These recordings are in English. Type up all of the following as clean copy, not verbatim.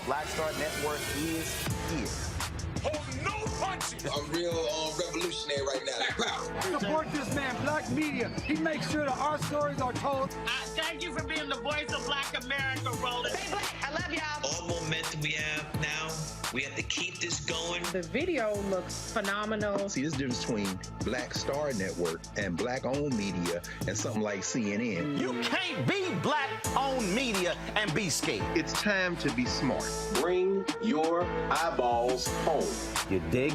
Black Star Network is here. Hold no punches! I'm real revolutionary right now. Black power. Support this man, Black Media. He makes sure that our stories are told. Thank you for being the voice of Black America, Roland. Stay black. I love y'all. All momentum we have now, we have to keep this going. The video looks phenomenal. See, this difference between Black Star Network and Black-owned media and something like CNN. You can't be Black-owned media and be scared. It's time to be smart. Bring your eyeballs home. You dig?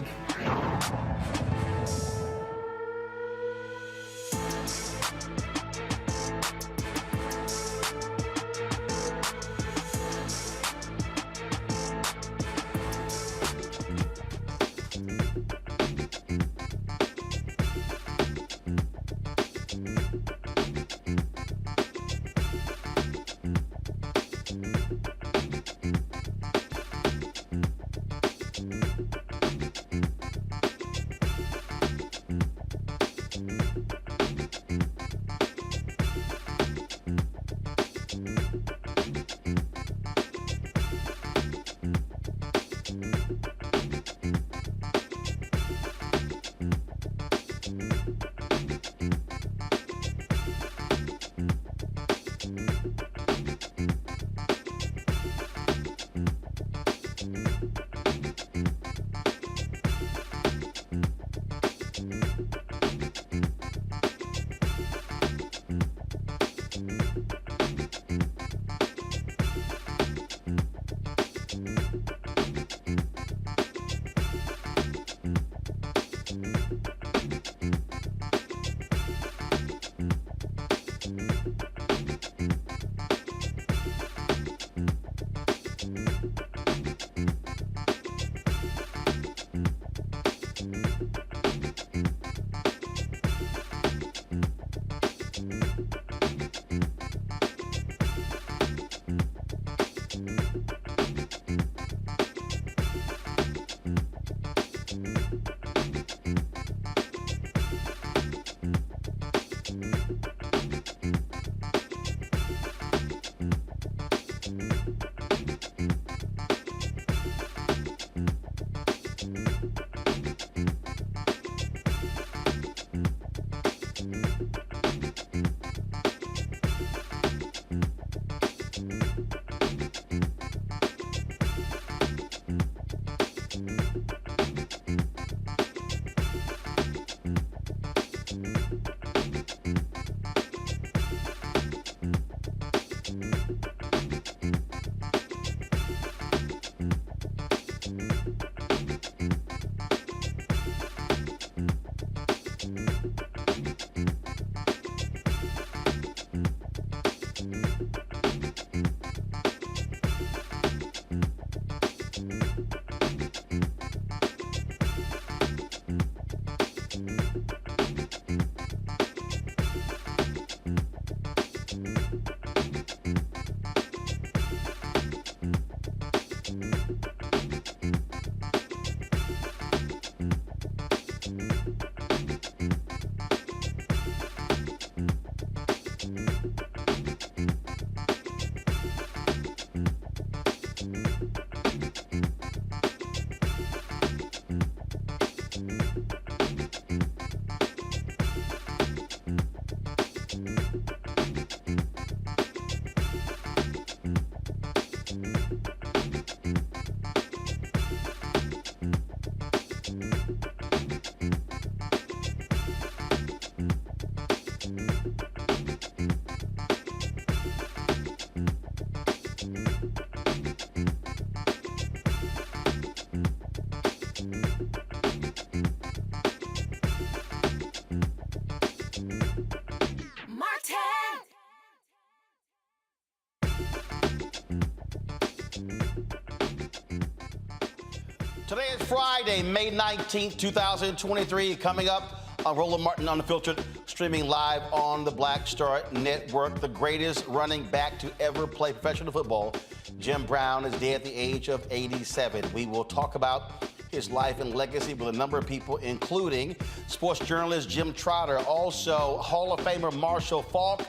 Today is Friday, May 19th, 2023. Coming up on Roland Martin Unfiltered, streaming live on the Black Star Network. The greatest running back to ever play professional football, Jim Brown, is dead at the age of 87. We will talk about his life and legacy with a number of people, including sports journalist Jim Trotter, also Hall of Famer Marshall Faulk,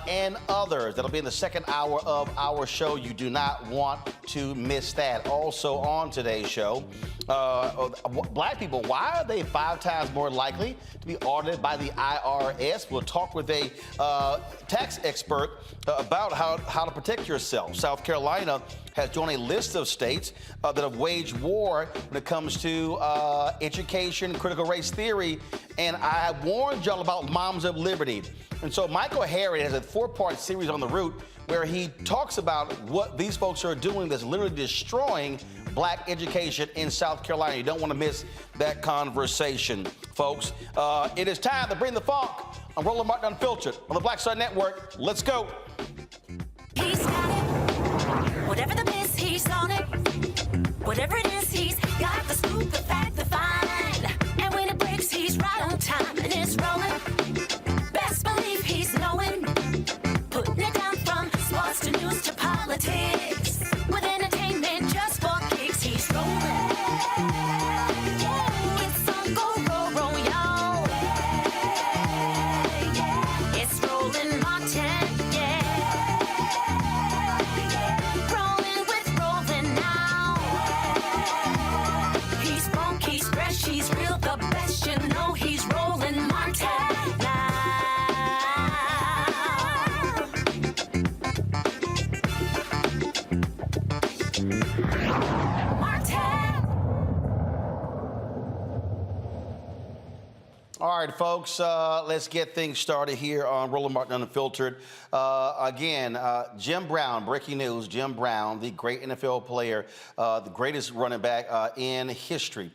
and others. That'll be in the second hour of our show. You do not want to miss that. Also on today's show, black people, why are they 5 times more likely to be audited by the IRS? We'll talk with a tax expert about how to protect yourself. South Carolina has joined a list of states that have waged war when it comes to education, critical race theory, and I warned y'all about Moms of Liberty. And so Michael Harriot has a 4-part series on the route where he talks about what these folks are doing that's literally destroying black education in South Carolina. You don't want to miss that conversation, folks. It is time to bring the funk on Roland Martin Unfiltered on the Black Star Network. Let's go. He's got it. Whatever the miss, he's on it. Whatever it is, he's got the scoop, the fact, the find. And when it breaks, he's right on time and it's rolling. Best believe he's knowing. Putting it down from sports to news to politics. With entertainment just for kicks, he's rolling. It's on go, roll, y'all. It's Roland Martin, rolling with Roland now. He's funk, he's fresh, he's real, the best, you know he's Roland Martin now. All right, folks, let's get things started here on Roland Martin Unfiltered. Again, Jim Brown, breaking news, Jim Brown, the great NFL player, the greatest running back in history,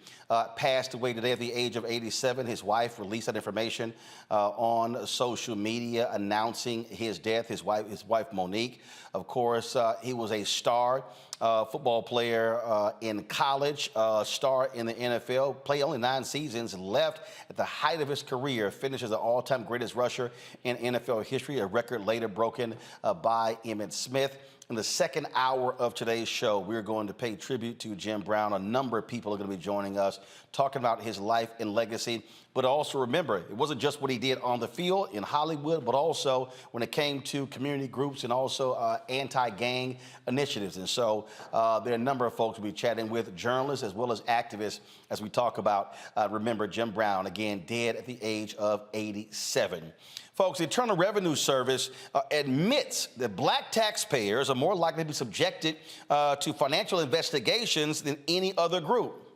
passed away today at the age of 87. His wife released that information on social media announcing his death. His wife Monique. Of course, he was a star football player in college, star in the NFL, played only 9 seasons, left at the height of his career, finished as the all-time greatest rusher in NFL history, a record later broken by Emmitt Smith. In the second hour of today's show, we're going to pay tribute to Jim Brown. A number of people are going to be joining us, talking about his life and legacy. But also remember, it wasn't just what he did on the field in Hollywood, but also when it came to community groups and also anti-gang initiatives. And so there are a number of folks we'll be chatting with, journalists as well as activists, as we talk about, remember, Jim Brown, again, dead at the age of 87. Folks, the Internal Revenue Service admits that black taxpayers are more likely to be subjected to financial investigations than any other group.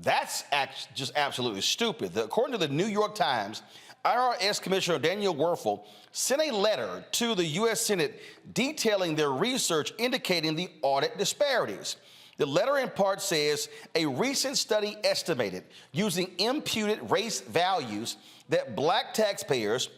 That's just absolutely stupid. According to the New York Times, IRS Commissioner Daniel Werfel sent a letter to the U.S. Senate detailing their research indicating the audit disparities. The letter in part says a recent study estimated using imputed race values that black taxpayers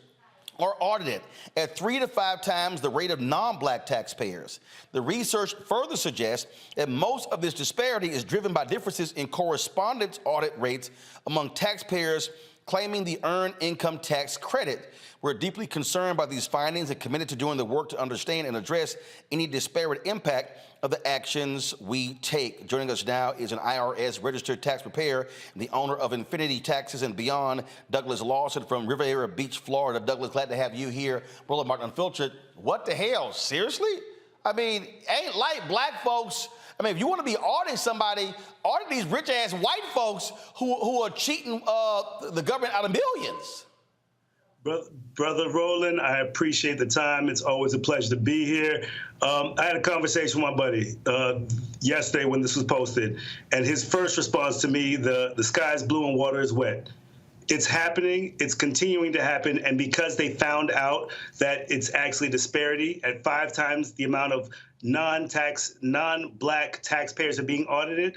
are audited at 3 to 5 times the rate of non-black taxpayers. The research further suggests that most of this disparity is driven by differences in correspondence audit rates among taxpayers claiming the earned income tax credit. We're deeply concerned by these findings and committed to doing the work to understand and address any disparate impact of the actions we take. Joining us now is an IRS-registered tax preparer and the owner of Infinity Taxes and Beyond, Douglas Lawson from Riviera Beach, Florida. Douglas, glad to have you here. Roland Martin Unfiltered. What the hell? Seriously? I mean, ain't like black folks. I mean, if you want to be auditing somebody, audit these rich-ass white folks who are cheating the government out of millions. Brother Roland, I appreciate the time. It's always a pleasure to be here. I had a conversation with my buddy yesterday when this was posted, and his first response to me, the sky is blue and water is wet. It's happening. It's continuing to happen. And because they found out that it's actually disparity at 5 times the amount of non-black taxpayers are being audited,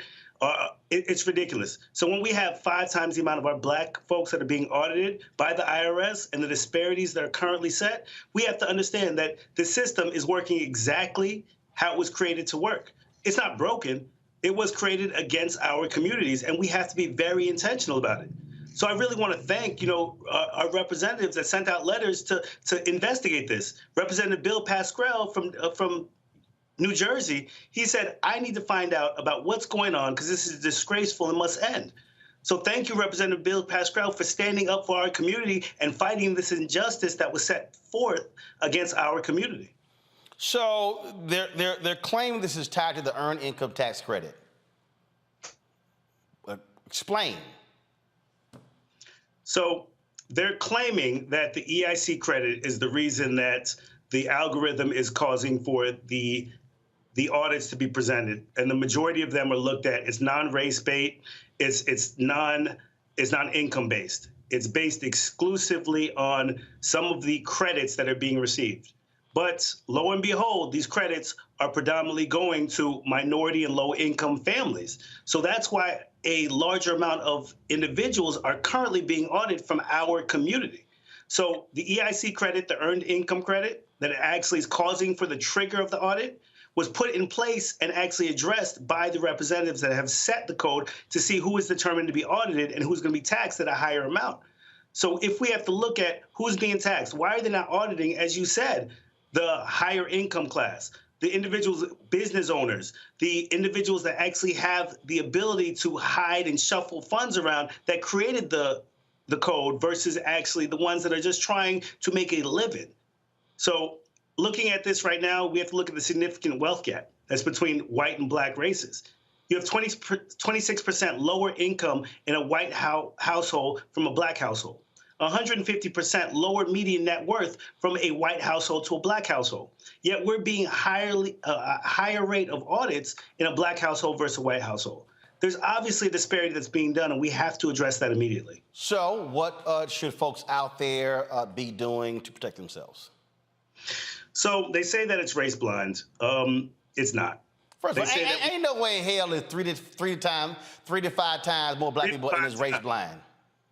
it's ridiculous. So when we have 5 times the amount of our black folks that are being audited by the IRS and the disparities that are currently set, we have to understand that the system is working exactly how it was created to work. It's not broken. It was created against our communities, and we have to be very intentional about it. So I really want to thank, our representatives that sent out letters to investigate this. Representative Bill Pascrell from New Jersey, he said, I need to find out about what's going on because this is disgraceful and must end. So thank you, Representative Bill Pascrell, for standing up for our community and fighting this injustice that was set forth against our community. So they're claiming this is tied to the earned income tax credit. Explain. So they're claiming that the EIC credit is the reason that the algorithm is causing for the audits to be presented, and the majority of them are looked at. It's non-race based. It's non-income based. It's based exclusively on some of the credits that are being received. But lo and behold, these credits are predominantly going to minority and low-income families. So that's why a larger amount of individuals are currently being audited from our community. So the EIC credit, the earned income credit, that actually is causing for the trigger of the audit, was put in place and actually addressed by the representatives that have set the code to see who is determined to be audited and who's going to be taxed at a higher amount. So if we have to look at who's being taxed, why are they not auditing, as you said, the higher income class, the individuals, business owners, the individuals that actually have the ability to hide and shuffle funds around that created the code versus actually the ones that are just trying to make a living? So looking at this right now, we have to look at the significant wealth gap that's between white and black races. You have 26% lower income in a white household from a black household. 150% lower median net worth from a white household to a black household. Yet we're being higher rate of audits in a black household versus a white household. There's obviously a disparity that's being done, and we have to address that immediately. So what should folks out there be doing to protect themselves? So they say that it's race blind. It's not. First of all, ain't no way in hell is 3 to 5 times more black people in this race blind.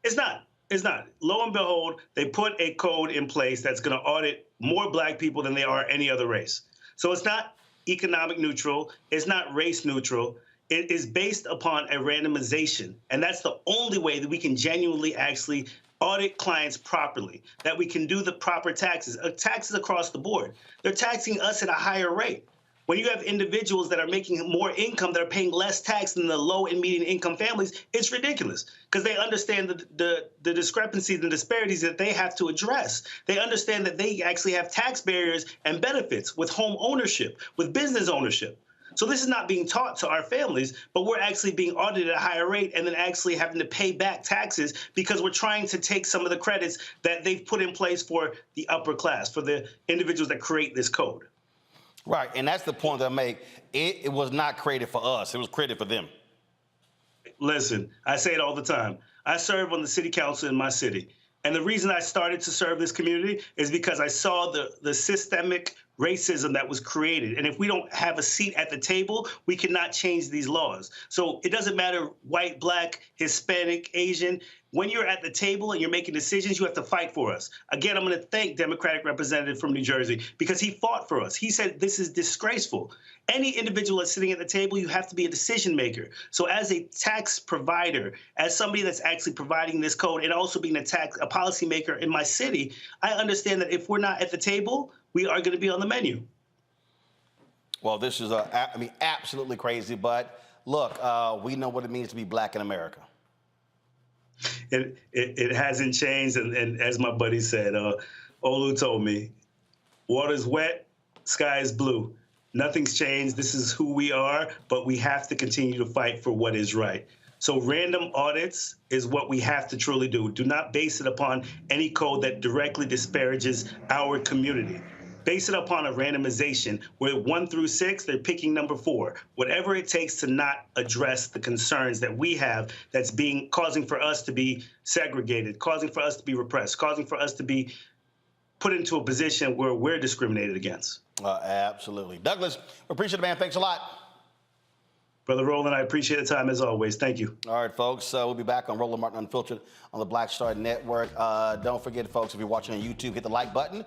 It's not. It's not. Lo and behold, they put a code in place that's going to audit more black people than they are any other race. So it's not economic neutral. It's not race neutral. It is based upon a randomization. And that's the only way that we can genuinely actually audit clients properly, that we can do the proper taxes across the board. They're taxing us at a higher rate. When you have individuals that are making more income that are paying less tax than the low and median income families, it's ridiculous because they understand the discrepancies and disparities that they have to address. They understand that they actually have tax barriers and benefits with home ownership, with business ownership. So this is not being taught to our families, but we're actually being audited at a higher rate and then actually having to pay back taxes because we're trying to take some of the credits that they've put in place for the upper class, for the individuals that create this code. Right, and that's the point that I make. It was not created for us. It was created for them. Listen, I say it all the time. I serve on the city council in my city. And the reason I started to serve this community is because I saw the systemic racism that was created. And if we don't have a seat at the table, we cannot change these laws. So it doesn't matter white, black, Hispanic, Asian. when you're at the table and you're making decisions, you have to fight for us. Again, I'm going to thank Democratic representative from New Jersey because he fought for us. He said this is disgraceful. Any individual that's sitting at the table, you have to be a decision maker. So as a tax provider, as somebody that's actually providing this code and also being a policymaker in my city, I understand that if we're not at the table, we are going to be on the menu. Well, this is, absolutely crazy. But look, we know what it means to be black in America. It hasn't changed. And as my buddy said, Olu told me, water's wet, sky is blue. Nothing's changed. This is who we are, but we have to continue to fight for what is right. So random audits is what we have to truly do. Do not base it upon any code that directly disparages our community. Base it upon a randomization where 1 through 6, they're picking number 4. Whatever it takes to not address the concerns that we have that's causing for us to be segregated, causing for us to be repressed, causing for us to be put into a position where we're discriminated against. Absolutely. Douglas, we appreciate it, man. Thanks a lot. Brother Roland, I appreciate the time as always. Thank you. All right, folks. We'll be back on Roland Martin Unfiltered on the Black Star Network. Don't forget, folks, if you're watching on YouTube, hit the like button.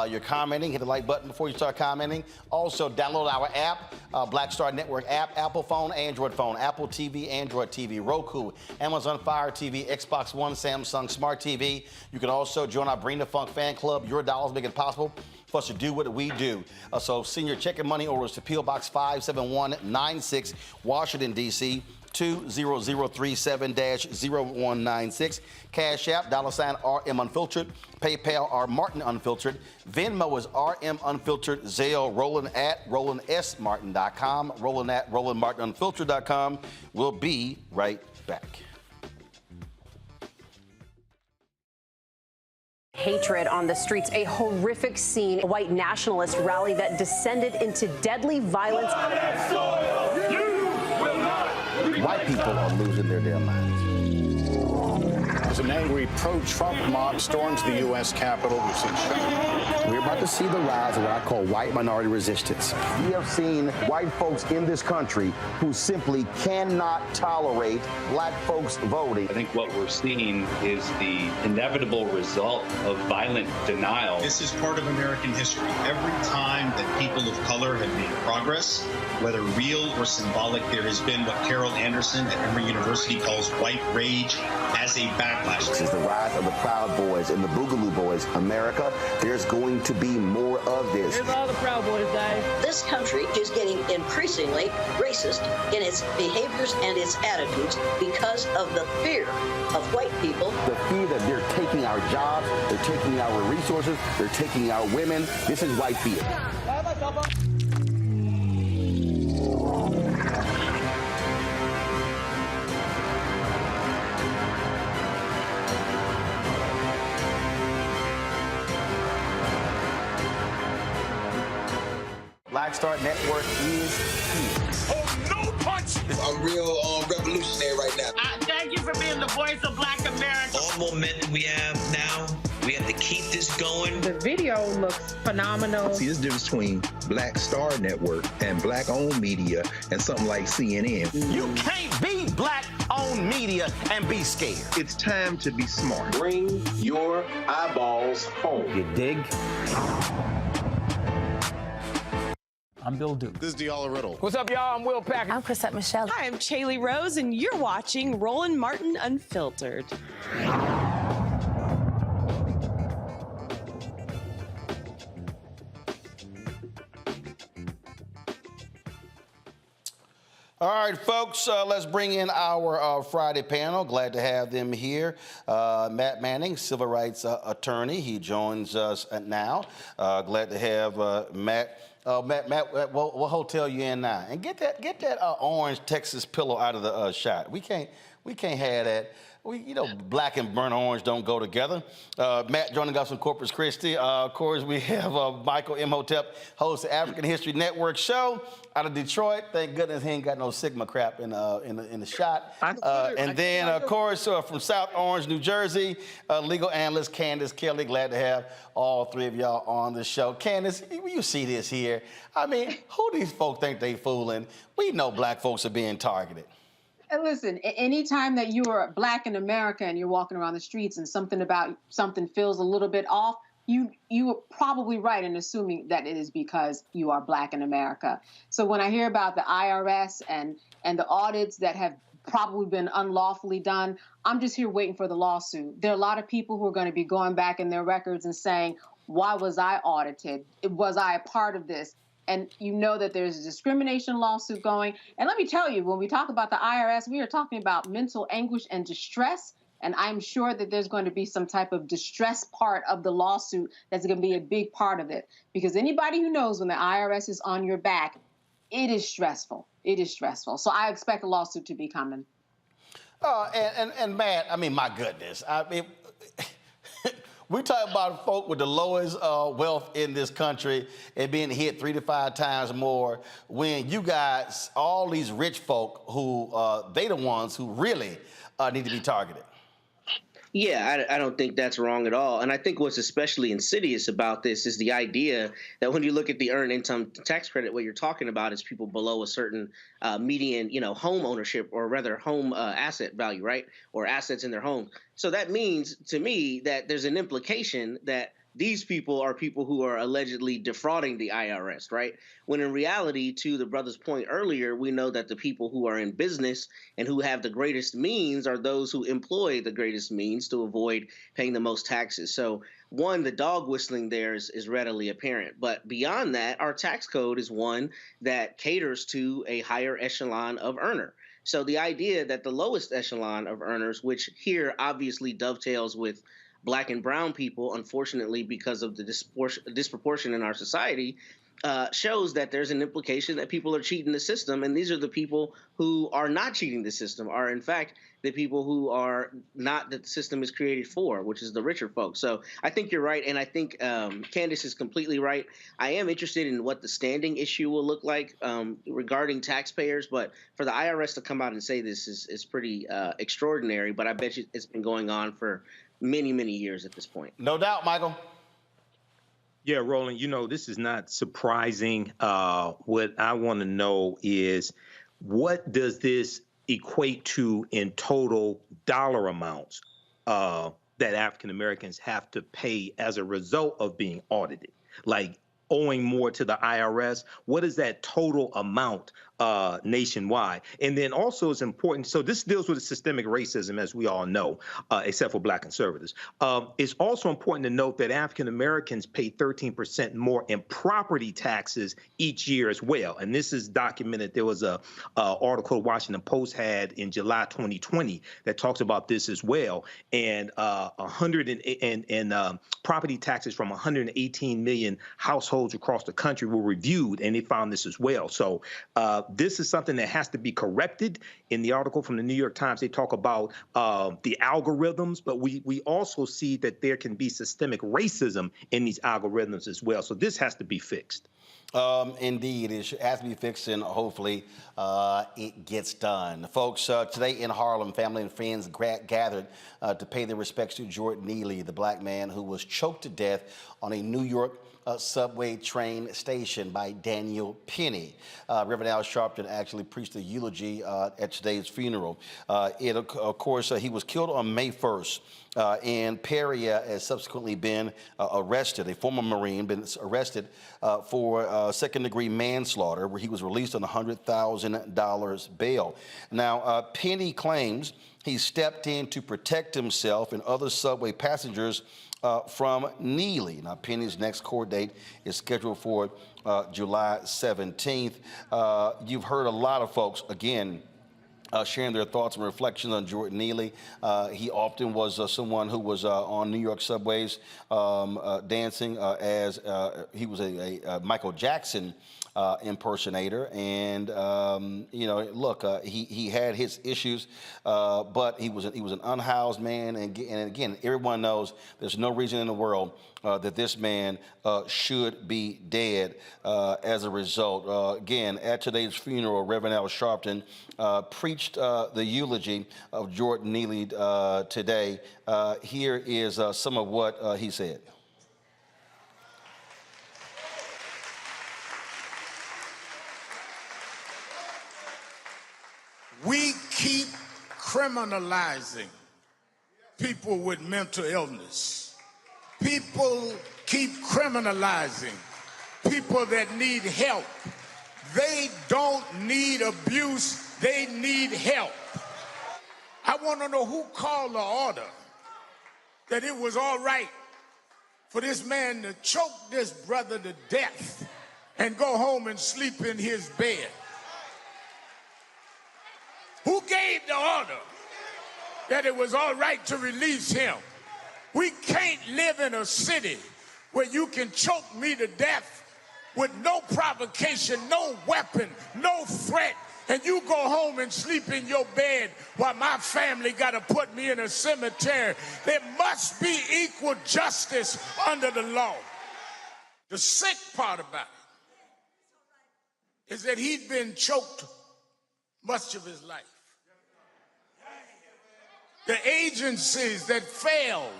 You're commenting, hit the like button before you start commenting. Also, download our app, Black Star Network app, Apple phone, Android phone, Apple TV, Android TV, Roku, Amazon Fire TV, Xbox One, Samsung Smart TV. You can also join our Bring the Funk fan club. Your dollars make it possible for us to do what we do. So send your check and money orders to P.O. Box 57196, Washington, D.C., 20037-0196. Cash App, $RM Unfiltered. PayPal, R Martin Unfiltered. Venmo is RM Unfiltered. Zelle, Roland at RolandSMartin.com. Roland at RolandMartinUnfiltered.com. We'll be right back. Hatred on the streets, a horrific scene, a white nationalist rally that descended into deadly violence. White people are losing their damn minds. As an angry pro-Trump mob storms the U.S. Capitol, we've seen We're about to see the rise of what I call white minority resistance. We have seen white folks in this country who simply cannot tolerate black folks voting. I think what we're seeing is the inevitable result of violent denial. This is part of American history. Every time that people of color have made progress, whether real or symbolic, there has been what Carol Anderson at Emory University calls white rage as a backlash. This is the rise of the Proud Boys and the Boogaloo Boys. America, there's going to be more of this. Here's all the Proud Boys, Dave. This country is getting increasingly racist in its behaviors and its attitudes because of the fear of white people. The fear that they're taking our jobs, they're taking our resources, they're taking our women. This is white fear. Black Star Network is here. Oh, no punches! I'm real revolutionary right now. Thank you for being the voice of Black America. All momentum we have now, we have to keep this going. The video looks phenomenal. See, there's a difference between Black Star Network and black-owned media and something like CNN. You can't be black-owned media and be scared. It's time to be smart. Bring your eyeballs home. You dig? I'm Bill Duke. This is Diala Riddle. What's up, y'all? I'm Will Packer. I'm Chrisette Michelle. Hi, I'm Chaley Rose, and you're watching Roland Martin Unfiltered. All right, folks, let's bring in our Friday panel. Glad to have them here. Matt Manning, civil rights attorney. He joins us now. Glad to have Matt. Matt, what hotel you in now? And get that orange Texas pillow out of the shot. We can't have that. Black and burnt orange don't go together. Matt joining us from Corpus Christi. Of course, we have Michael Imhotep, host of African History Network show out of Detroit. Thank goodness he ain't got no Sigma crap in the shot. And then, of course, from South Orange, New Jersey, legal analyst Candace Kelly. Glad to have all three of y'all on the show. Candace, you see this here. I mean, who these folks think they fooling? We know black folks are being targeted. And listen, anytime that you are Black in America and you're walking around the streets and something feels a little bit off, you are probably right in assuming that it is because you are Black in America. So when I hear about the IRS and the audits that have probably been unlawfully done, I'm just here waiting for the lawsuit. There are a lot of people who are going to be going back in their records and saying, why was I audited? Was I a part of this? And you know that there's a discrimination lawsuit going. And let me tell you, when we talk about the IRS, we are talking about mental anguish and distress. And I'm sure that there's going to be some type of distress part of the lawsuit that's going to be a big part of it. Because anybody who knows when the IRS is on your back, it is stressful. It is stressful. So I expect a lawsuit to be coming. And Matt, I mean, my goodness. I mean, we talk about folk with the lowest wealth in this country and being hit 3 to 5 times more when you got all these rich folk who they the ones who really need to be targeted. Yeah, I don't think that's wrong at all. And I think what's especially insidious about this is the idea that when you look at the earned income tax credit, what you're talking about is people below a certain median, home ownership, or rather home asset value, right? Or assets in their home. So that means to me that there's an implication that these people are people who are allegedly defrauding the IRS, right? When in reality, to the brother's point earlier, we know that the people who are in business and who have the greatest means are those who employ the greatest means to avoid paying the most taxes. So one, the dog whistling there is readily apparent. But beyond that, our tax code is one that caters to a higher echelon of earner. So the idea that the lowest echelon of earners, which here obviously dovetails with Black and brown people, unfortunately, because of the disproportion in our society, shows that there's an implication that people are cheating the system. And these are the people who are not cheating the system, are in fact the people who are not, that the system is created for, which is the richer folks. So I think you're right. And I think Candace is completely right. I am interested in what the standing issue will look like regarding taxpayers. But for the IRS to come out and say this is pretty extraordinary. But I bet you it's been going on for many, many years at this point. No doubt, Michael. Yeah, Roland, this is not surprising. What I want to know is, what does this equate to in total dollar amounts that African Americans have to pay as a result of being audited? Like owing more to the IRS, what is that total amount nationwide? And then also it's important, so this deals with systemic racism, as we all know, except for Black conservatives. It's also important to note that African Americans pay 13% more in property taxes each year as well. And this is documented. There was a article the Washington Post had in July 2020 that talks about this as well. And property taxes from 118 million households across the country were reviewed, and they found this as well. So this is something that has to be corrected. In the article from the New York Times, they talk about the algorithms, but we also see that there can be systemic racism in these algorithms as well. So this has to be fixed. Indeed, it has to be fixed, and hopefully it gets done. Folks, today in Harlem, family and friends gathered to pay their respects to Jordan Neely, the Black man who was choked to death on a New York subway train station by Daniel Penny. Reverend Al Sharpton actually preached a eulogy at today's funeral. Of course, he was killed on May 1st. And Perry has subsequently been arrested, a former Marine, been arrested for second-degree manslaughter, where he was released on $100,000 bail. Now, Penny claims he stepped in to protect himself and other subway passengers from Neely. Now, Penny's next court date is scheduled for July 17th. You've heard a lot of folks, again, sharing their thoughts and reflections on Jordan Neely. He often was someone who was on New York subways dancing as he was a Michael Jackson impersonator. And, look, he had his issues, but he was an unhoused man. And again, everyone knows there's no reason in the world that this man should be dead as a result. Again, at today's funeral, Reverend Al Sharpton preached the eulogy of Jordan Neely today. Here is some of what he said. We keep criminalizing people with mental illness. People keep criminalizing people that need help. They don't need abuse, they need help. I want to know who called the order that it was all right for this man to choke this brother to death and go home and sleep in his bed. Who gave the order that it was all right to release him? We can't live in a city where you can choke me to death with no provocation, no weapon, no threat, and you go home and sleep in your bed while my family got to put me in a cemetery. There must be equal justice under the law. The sick part about it is that he'd been choked much of his life. The agencies that failed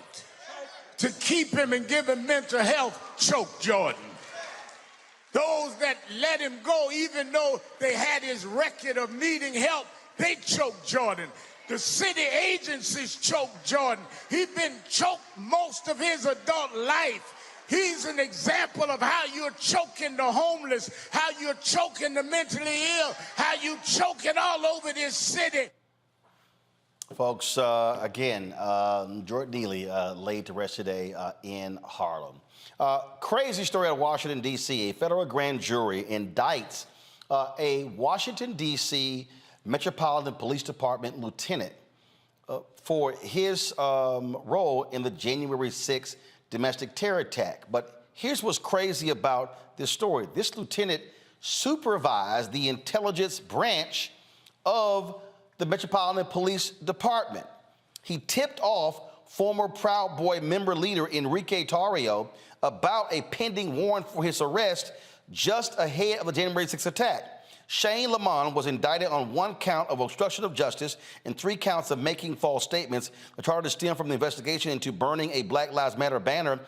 to keep him and give him mental health choked Jordan. Those that let him go, even though they had his record of needing help, they choked Jordan. The city agencies choked Jordan. He'd been choked most of his adult life. He's an example of how you're choking the homeless, how you're choking the mentally ill, how you choking all over this city. Folks, again, Jordan Neely laid to rest today in Harlem. Crazy story out of Washington, D.C. A federal grand jury indicts a Washington, D.C. Metropolitan Police Department lieutenant for his role in the January 6th domestic terror attack. But here's what's crazy about this story. This lieutenant supervised the intelligence branch of the Metropolitan Police Department. He tipped off former Proud Boy member leader Enrique Tarrio about a pending warrant for his arrest just ahead of the January 6th attack. Shane Lamont was indicted on 1 count of obstruction of justice and 3 counts of making false statements. The charges stem from the investigation into burning a Black Lives Matter banner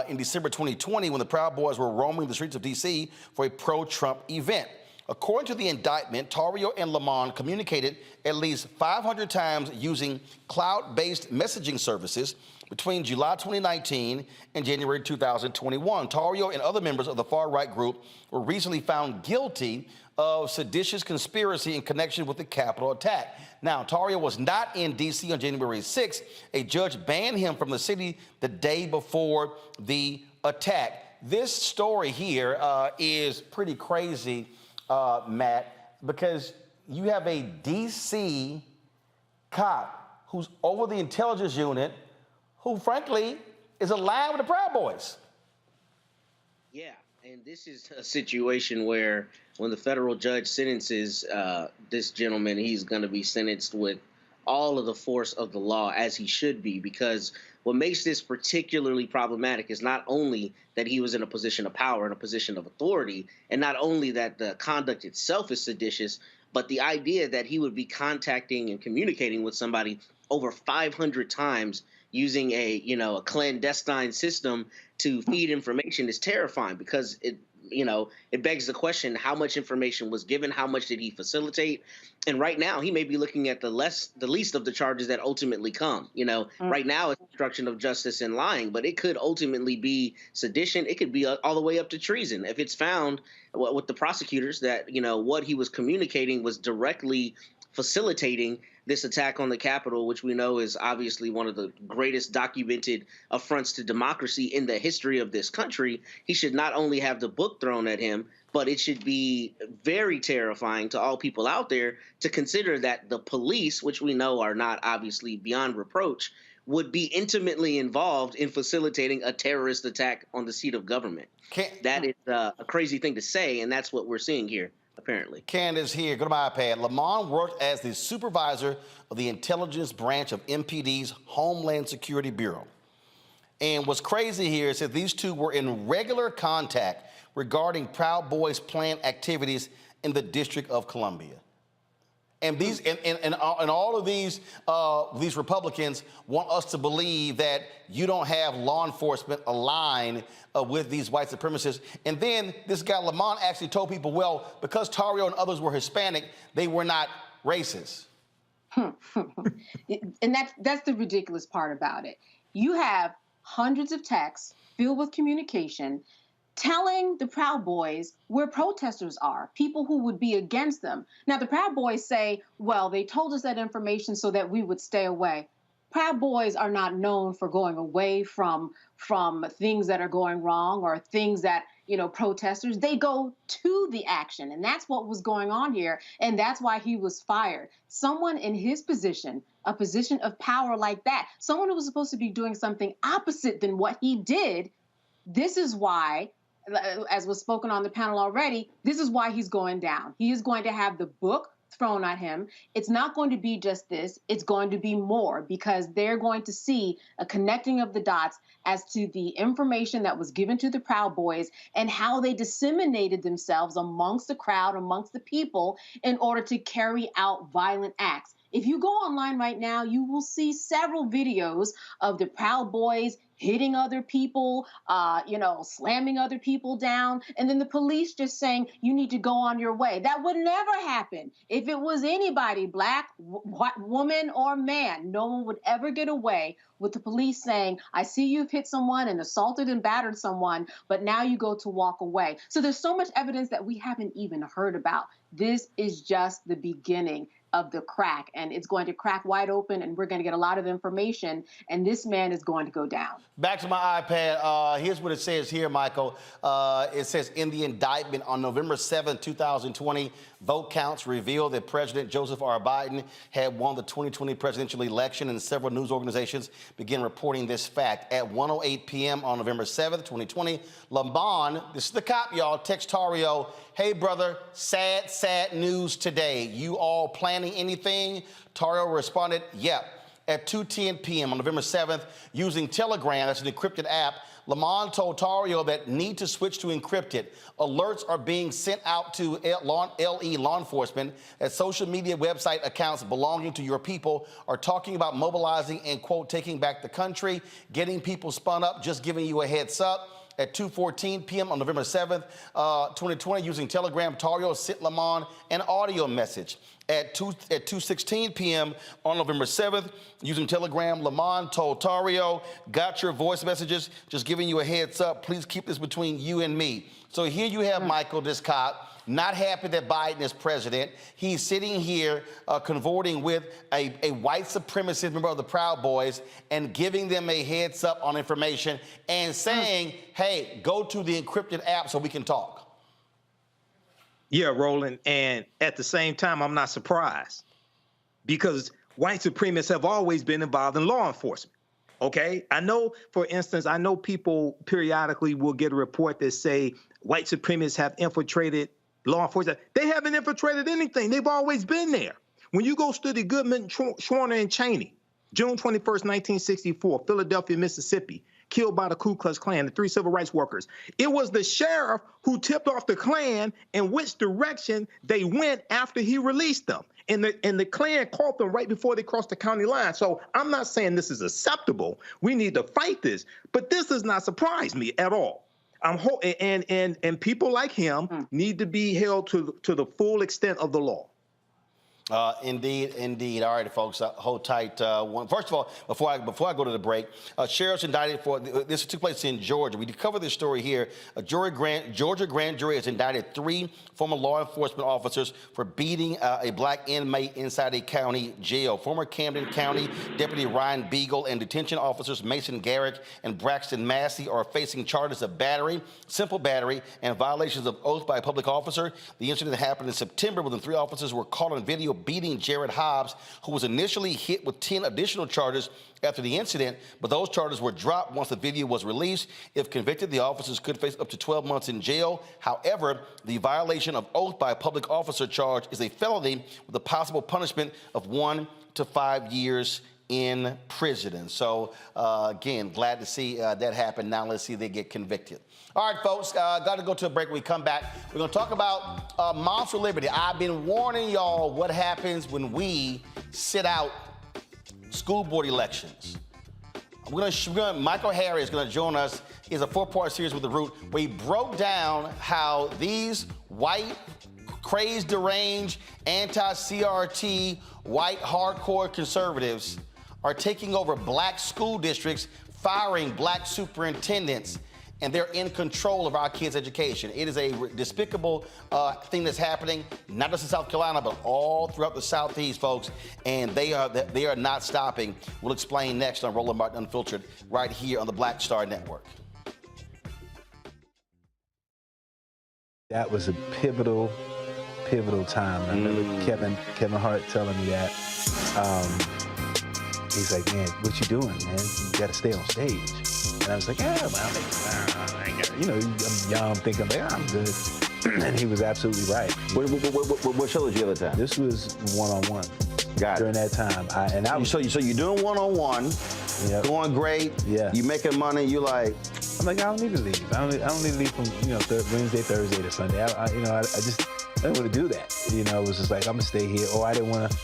in December 2020 when the Proud Boys were roaming the streets of D.C. for a pro-Trump event. According to the indictment, Tarrio and Lamont communicated at least 500 times using cloud-based messaging services between July 2019 and January 2021. Tarrio and other members of the far-right group were recently found guilty of seditious conspiracy in connection with the Capitol attack. Now, Tarrio was not in D.C. on January 6th. A judge banned him from the city the day before the attack. This story here is pretty crazy, Matt, because you have a D.C. cop who's over the intelligence unit who, frankly, is aligned with the Proud Boys. Yeah, and this is a situation where when the federal judge sentences this gentleman, he's going to be sentenced with all of the force of the law, as he should be, because what makes this particularly problematic is not only that he was in a position of power, in a position of authority, and not only that the conduct itself is seditious, but the idea that he would be contacting and communicating with somebody over 500 times using a clandestine system to feed information is terrifying, because it begs the question, how much information was given? How much did he facilitate? And right now, he may be looking at the least of the charges that ultimately come. Right now, it's obstruction of justice and lying, but it could ultimately be sedition. It could be all the way up to treason. If it's found with the prosecutors that, what he was communicating was directly facilitating this attack on the Capitol, which we know is obviously one of the greatest documented affronts to democracy in the history of this country, he should not only have the book thrown at him, but it should be very terrifying to all people out there to consider that the police, which we know are not obviously beyond reproach, would be intimately involved in facilitating a terrorist attack on the seat of government. That is a crazy thing to say, and that's what we're seeing here. Apparently. Candace here, go to my iPad. Lamont worked as the supervisor of the intelligence branch of MPD's Homeland Security Bureau. And what's crazy here is that these two were in regular contact regarding Proud Boys' planned activities in the District of Columbia. And these and all of these Republicans want us to believe that you don't have law enforcement aligned with these white supremacists. And then this guy Lamont actually told people, well, because Tarrio and others were Hispanic, they were not racist. And that's the ridiculous part about it. You have hundreds of texts filled with communication telling the Proud Boys where protesters are, people who would be against them. Now, the Proud Boys say, well, they told us that information so that we would stay away. Proud Boys are not known for going away from things that are going wrong or things that, protesters. They go to the action. And that's what was going on here. And that's why he was fired. Someone in his position, a position of power like that, someone who was supposed to be doing something opposite than what he did, this is why, as was spoken on the panel already, this is why he's going down. He is going to have the book thrown at him. It's not going to be just this. It's going to be more, because they're going to see a connecting of the dots as to the information that was given to the Proud Boys and how they disseminated themselves amongst the crowd, amongst the people, in order to carry out violent acts. If you go online right now, you will see several videos of the Proud Boys hitting other people, slamming other people down, and then the police just saying, you need to go on your way. That would never happen if it was anybody, black, white, woman, or man. No one would ever get away with the police saying, I see you've hit someone and assaulted and battered someone, but now you go to walk away. So there's so much evidence that we haven't even heard about. This is just the beginning of the crack, and it's going to crack wide open, and we're going to get a lot of information, and this man is going to go down. Back to my iPad. Here's what it says here, Michael. It says, in the indictment on November 7, 2020, vote counts revealed that President Joseph R. Biden had won the 2020 presidential election, and several news organizations began reporting this fact. At 1:08 p.m. on November 7, 2020, Lamont, this is the cop, y'all, text Tario, hey, brother, sad, sad news today. You all planning anything? Tario responded, yep. At 2:10 p.m. on November 7th, using Telegram, that's an encrypted app, Lamont told Tario that need to switch to encrypted. Alerts are being sent out to LE law enforcement as social media website accounts belonging to your people are talking about mobilizing and, quote, taking back the country, getting people spun up, just giving you a heads up. At 2:14 p.m. on November 7th, 2020, using Telegram, Tario sent Lamont an audio message. At 2:16 p.m. on November 7th, using Telegram, Lamont told Tario, got your voice messages, just giving you a heads up. Please keep this between you and me. So here you have Michael, this cop, not happy that Biden is president. He's sitting here cavorting with a white supremacist member of the Proud Boys and giving them a heads up on information and saying, hey, go to the encrypted app so we can talk. Yeah, Roland. And at the same time, I'm not surprised, because white supremacists have always been involved in law enforcement. OK, I know, for instance, I know people periodically will get a report that say white supremacists have infiltrated law enforcement. They haven't infiltrated anything. They've always been there. When you go study Goodman, Schwerner, and Cheney, June 21st, 1964, Philadelphia, Mississippi, killed by the Ku Klux Klan, the 3 civil rights workers. It was the sheriff who tipped off the Klan in which direction they went after he released them. And the Klan caught them right before they crossed the county line. So I'm not saying this is acceptable. We need to fight this. But this does not surprise me at all. And people like him need to be held to the full extent of the law. Indeed. All right, folks, hold tight. First of all, before I go to the break, sheriffs indicted for this took place in Georgia. We covered this story here. A Georgia grand jury has indicted 3 former law enforcement officers for beating a black inmate inside a county jail. Former Camden County Deputy Ryan Beagle and detention officers Mason Garrick and Braxton Massey are facing charges of battery, simple battery, and violations of oath by a public officer. The incident happened in September when the 3 officers were caught on video beating Jared Hobbs, who was initially hit with 10 additional charges after the incident, but those charges were dropped once the video was released. If convicted, the officers could face up to 12 months in jail. However, the violation of oath by a public officer charge is a felony with a possible punishment of 1 to 5 years in prison. So, again, glad to see that happen. Now let's see if they get convicted. All right, folks, got to go to a break. When we come back, we're going to talk about Moms for Liberty. I've been warning y'all what happens when we sit out school board elections. Michael Harriot is going to join us. It's a 4-part series with The Root, where he broke down how these white, crazed, deranged, anti-CRT, white, hardcore conservatives are taking over black school districts, firing black superintendents, and they're in control of our kids' education. It is a despicable thing that's happening, not just in South Carolina, but all throughout the Southeast, folks, and they are not stopping. We'll explain next on Roland Martin Unfiltered, right here on the Black Star Network. That was a pivotal time. I remember Kevin Hart telling me that. He's like, man, what you doing, man? You got to stay on stage. And I was like, yeah, well, you know, I'm young, thinking, like, I'm good. And he was absolutely right. What show was the other time? This was one-on-one. Got it. During that time. So you're doing one-on-one, going great. Yeah. You making money. You like. I'm like, I don't need to leave. I don't need to leave from Wednesday, Thursday to Sunday. I didn't want to do that. It was just like, I'm gonna stay here. Or I didn't want to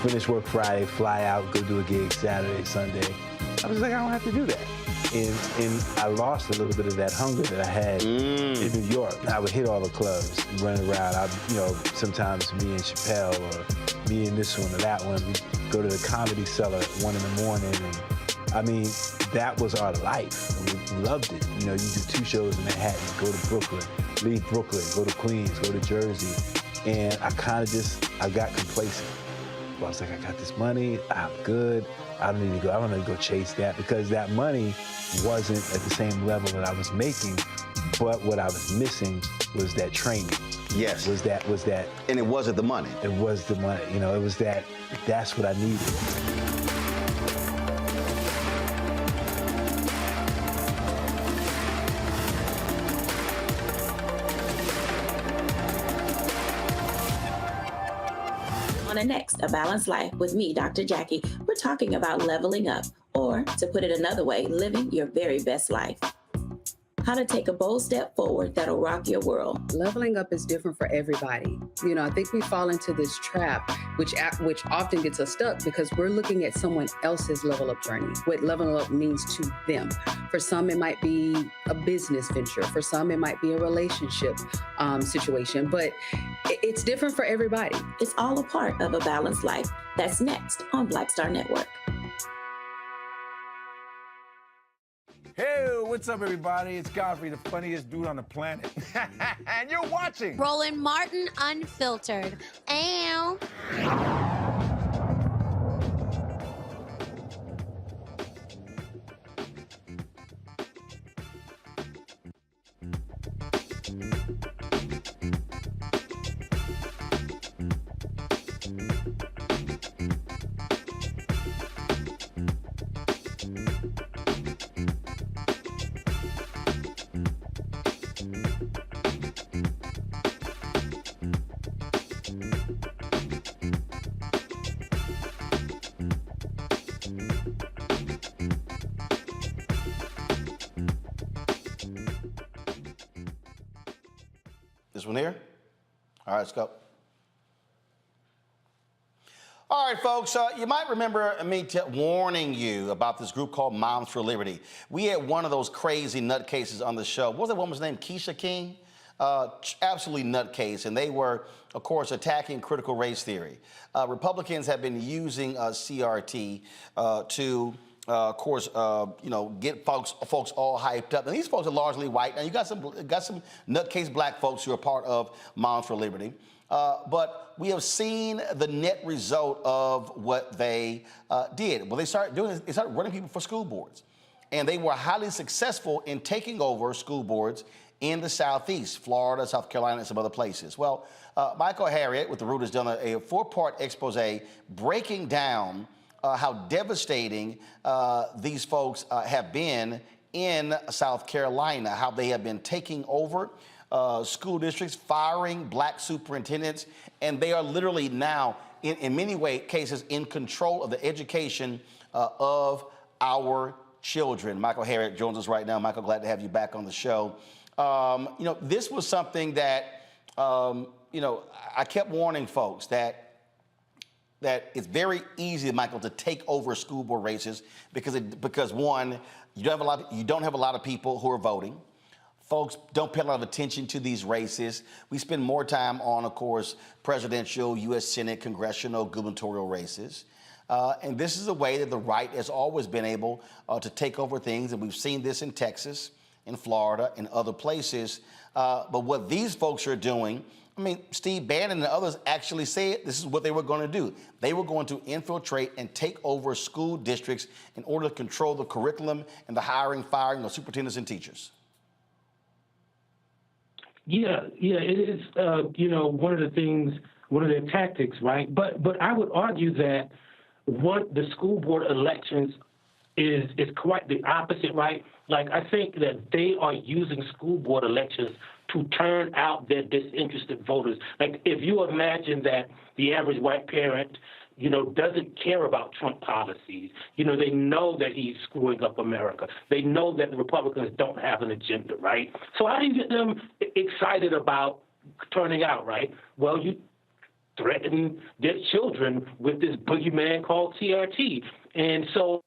finish work Friday, fly out, go do a gig Saturday, Sunday. I was like, I don't have to do that. And I lost a little bit of that hunger that I had in New York. I would hit all the clubs, run around. Sometimes me and Chappelle, or me and this one or that one, we go to the Comedy Cellar at 1 in the morning. And I mean, that was our life. We loved it. You do 2 shows in Manhattan, go to Brooklyn, leave Brooklyn, go to Queens, go to Jersey. And I got complacent. I was like, I got this money, I'm good. I don't need to go chase that, because that money wasn't at the same level that I was making, but what I was missing was that training. Yes. Was that. And it wasn't the money. It was the money. It was that's what I needed. On the next A Balanced Life with me, Dr. Jackie, we're talking about leveling up, or to put it another way, living your very best life. How to take a bold step forward that'll rock your world. Leveling up is different for everybody. I think we fall into this trap, which often gets us stuck, because we're looking at someone else's level up journey, what leveling up means to them. For some, it might be a business venture. For some, it might be a relationship situation, but it's different for everybody. It's all a part of A Balanced Life. That's next on Black Star Network. Hey, what's up, everybody? It's Godfrey, the funniest dude on the planet. And you're watching Roland Martin Unfiltered. Ow. This one here? All right, let's go. All right, folks, you might remember me warning you about this group called Moms for Liberty. We had one of those crazy nutcases on the show. What was that woman's name? Keisha King? Absolutely nutcase. And they were, of course, attacking critical race theory. Republicans have been using CRT to of course, get folks all hyped up. And these folks are largely white. Now, you got some nutcase black folks who are part of Moms for Liberty. But we have seen the net result of what they did. What they started doing is they started running people for school boards. And they were highly successful in taking over school boards in the Southeast, Florida, South Carolina, and some other places. Well, Michael Harriot with The Root has done a 4-part expose breaking down how devastating these folks have been in South Carolina, how they have been taking over school districts, firing black superintendents, and they are literally now, in many cases, in control of the education of our children. Michael Harriot joins us right now. Michael, glad to have you back on the show. This was something that, I kept warning folks that that it's very easy, Michael, to take over school board races because one, you don't have a lot of people who are voting. Folks don't pay a lot of attention to these races. We spend more time on, of course, presidential, U.S. Senate, congressional, gubernatorial races. And this is a way that the right has always been able to take over things. And we've seen this in Texas, in Florida, and other places. But what these folks are doing, I mean, Steve Bannon and others actually said this is what they were going to do. They were going to infiltrate and take over school districts in order to control the curriculum and the hiring, firing of superintendents and teachers. Yeah, it is, one of the things, one of their tactics, right? But I would argue that the school board elections is quite the opposite, right? Like, I think that they are using school board elections to turn out their disinterested voters. Like, if you imagine that the average white parent, doesn't care about Trump policies. They know that he's screwing up America. They know that the Republicans don't have an agenda, right? So how do you get them excited about turning out, right? Well, you threaten their children with this boogeyman called CRT. And so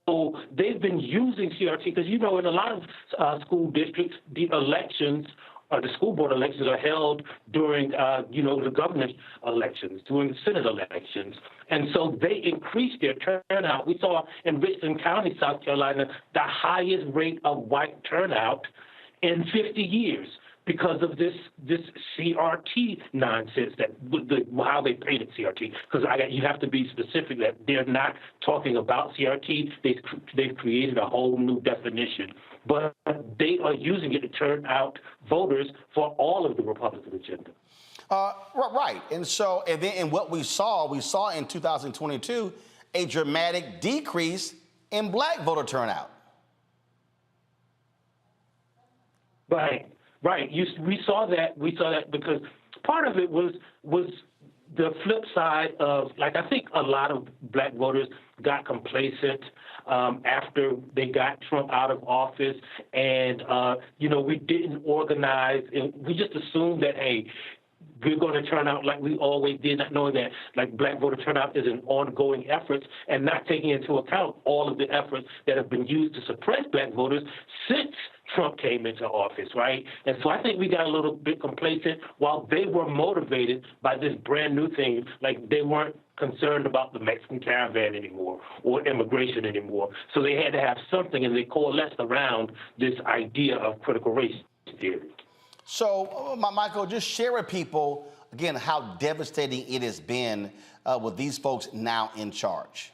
they've been using CRT because, in a lot of school districts, the elections the school board elections are held during, the governor's elections, during the Senate elections. And so they increased their turnout. We saw in Richland County, South Carolina, the highest rate of white turnout in 50 years because of this CRT nonsense, how they painted CRT. Because you have to be specific that they're not talking about CRT. They've created a whole new definition. But they are using it to turn out voters for all of the Republican agenda. Right. And what we saw in 2022 a dramatic decrease in black voter turnout. Right. We saw that because part of it was the flip side of, I think a lot of black voters got complacent after they got Trump out of office, and we didn't organize, and we just assumed that, hey, we're going to turn out like we always did, not knowing that black voter turnout is an ongoing effort, and not taking into account all of the efforts that have been used to suppress black voters since Trump came into office, right? And so I think we got a little bit complacent while they were motivated by this brand new thing. Like, they weren't concerned about the Mexican caravan anymore or immigration anymore. So they had to have something, and they coalesced around this idea of critical race theory. So, Michael, just share with people, again, how devastating it has been with these folks now in charge.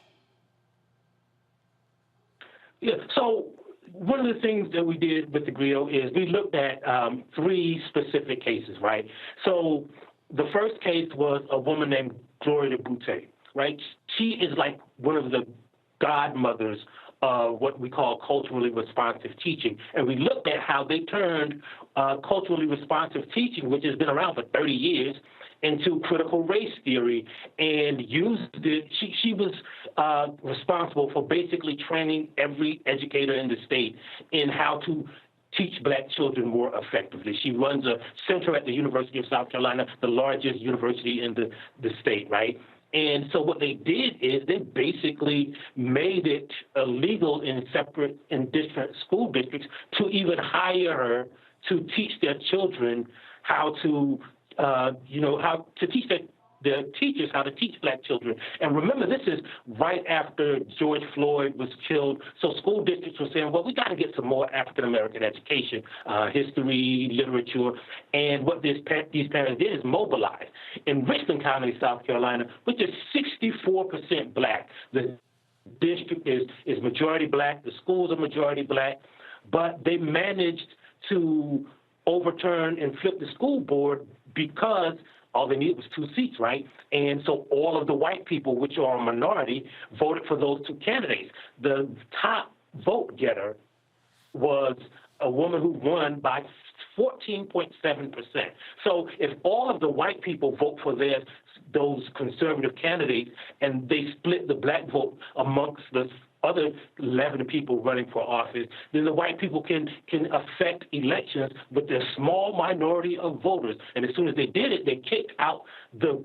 Yeah, so one of the things that we did with the grill is we looked at 3 specific cases, right? So the first case was a woman named Gloria Boutte, right? She is like one of the godmothers of what we call culturally responsive teaching. And we looked at how they turned culturally responsive teaching, which has been around for 30 years, into critical race theory and used it. She was responsible for basically training every educator in the state in how to teach black children more effectively. She runs a center at the University of South Carolina, the largest university in the state, right? And so what they did is they basically made it illegal in different school districts to even hire her to teach their children how to, how to teach their teachers how to teach black children. And remember, this is right after George Floyd was killed. So school districts were saying, well, we got to get some more African-American education, history, literature. And what these parents did is mobilize. In Richland County, South Carolina, which is 64% black, the district is majority black, the schools are majority black, but they managed to overturn and flip the school board because all they needed was 2 seats, right? And so all of the white people, which are a minority, voted for those 2 candidates. The top vote getter was a woman who won by 14.7%. So if all of the white people vote for those conservative candidates and they split the black vote amongst the other 11 people running for office, then the white people can affect elections with their small minority of voters. And as soon as they did it, they kicked out the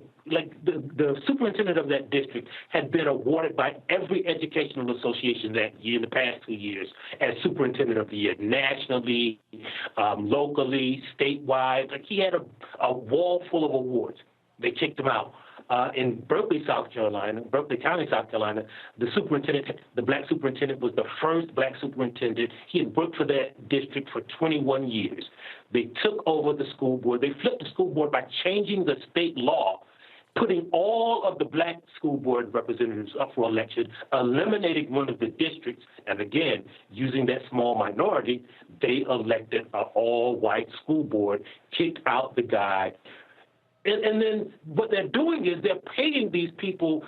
superintendent of that district had been awarded by every educational association that year, in the past 2 years, as superintendent of the year, nationally, locally, statewide. Like, he had a wall full of awards. They kicked him out. In Berkeley, South Carolina, Berkeley County, South Carolina, the black superintendent was the first black superintendent. He had worked for that district for 21 years. They took over the school board. They flipped the school board by changing the state law, putting all of the black school board representatives up for election, eliminating one of the districts, and again, using that small minority, they elected an all-white school board, kicked out the guy. And then what they're doing is they're paying these people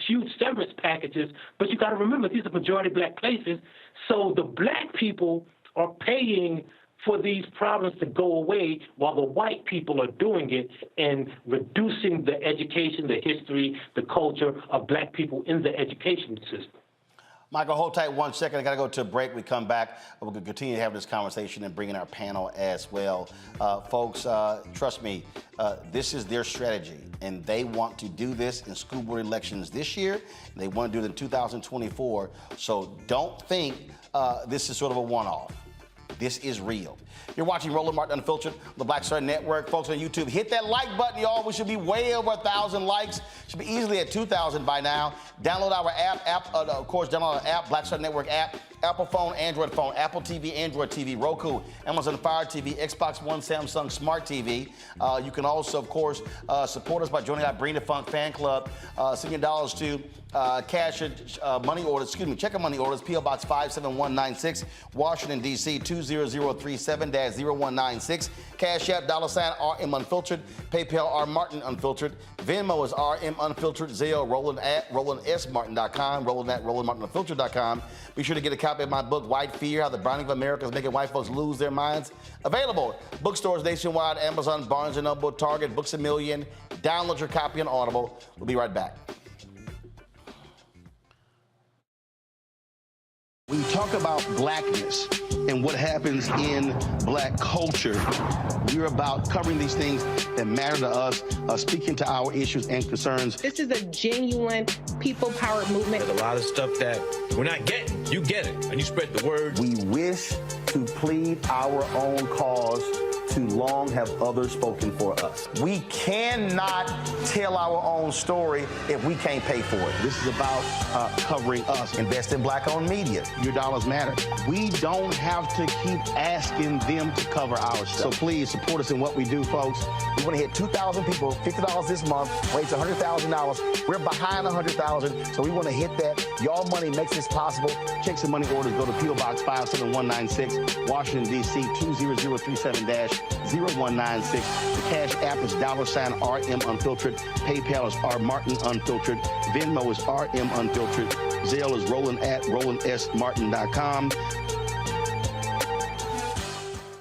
huge severance packages, but you got to remember, these are majority black places, so the black people are paying for these problems to go away while the white people are doing it and reducing the education, the history, the culture of black people in the education system. Michael, hold tight 1 second. I got to go to a break. We come back. We're going to continue to have this conversation and bring in our panel as well. Folks, trust me, this is their strategy, and they want to do this in school board elections this year. They want to do it in 2024. So don't think this is sort of a one-off. This is real. You're watching Roland Martin Unfiltered on the Black Star Network. Folks on YouTube, hit that like button, y'all. We should be way over 1,000 likes. Should be easily at 2,000 by now. Download our app, of course, download our app, Black Star Network app. Apple phone, Android phone, Apple TV, Android TV, Roku, Amazon Fire TV, Xbox One, Samsung Smart TV. You can also, of course, support us by joining our Bring the Funk fan club. Send your dollars to cash money orders, check money orders, P.O. Box 57196, Washington, D.C. 20037-0196. Cash App, $RM Unfiltered. PayPal, R Martin Unfiltered. Venmo is RM Unfiltered. Zelle, Roland at RolandSMartin.com. Roland at RolandMartinUnfiltered.com. Be sure to get a copy of my book, White Fear, How the Browning of America is Making White Folks Lose Their Minds. Available bookstores nationwide, Amazon, Barnes & Noble, Target, Books A Million. Download your copy on Audible. We'll be right back. When you talk about blackness and what happens in black culture, we're about covering these things that matter to us, speaking to our issues and concerns. This is a genuine people-powered movement. There's a lot of stuff that we're not getting. You get it, and you spread the word. We wish to plead our own cause. Too long have others spoken for us. We cannot tell our own story if we can't pay for it. This is about covering us. Invest in black-owned media. Your dollars matter. We don't have to keep asking them to cover our stuff. So please support us in what we do, folks. We want to hit 2,000 people, $50 this month, raise $100,000. We're behind 100,000, so we want to hit that. Y'all money makes this possible. Check some money orders. Go to P.O. Box 57196, Washington, D.C. 20037-0196. The Cash App is $RM Unfiltered. PayPal is R Martin Unfiltered. Venmo is RM Unfiltered. Zelle is Roland at RolandSMartin.com.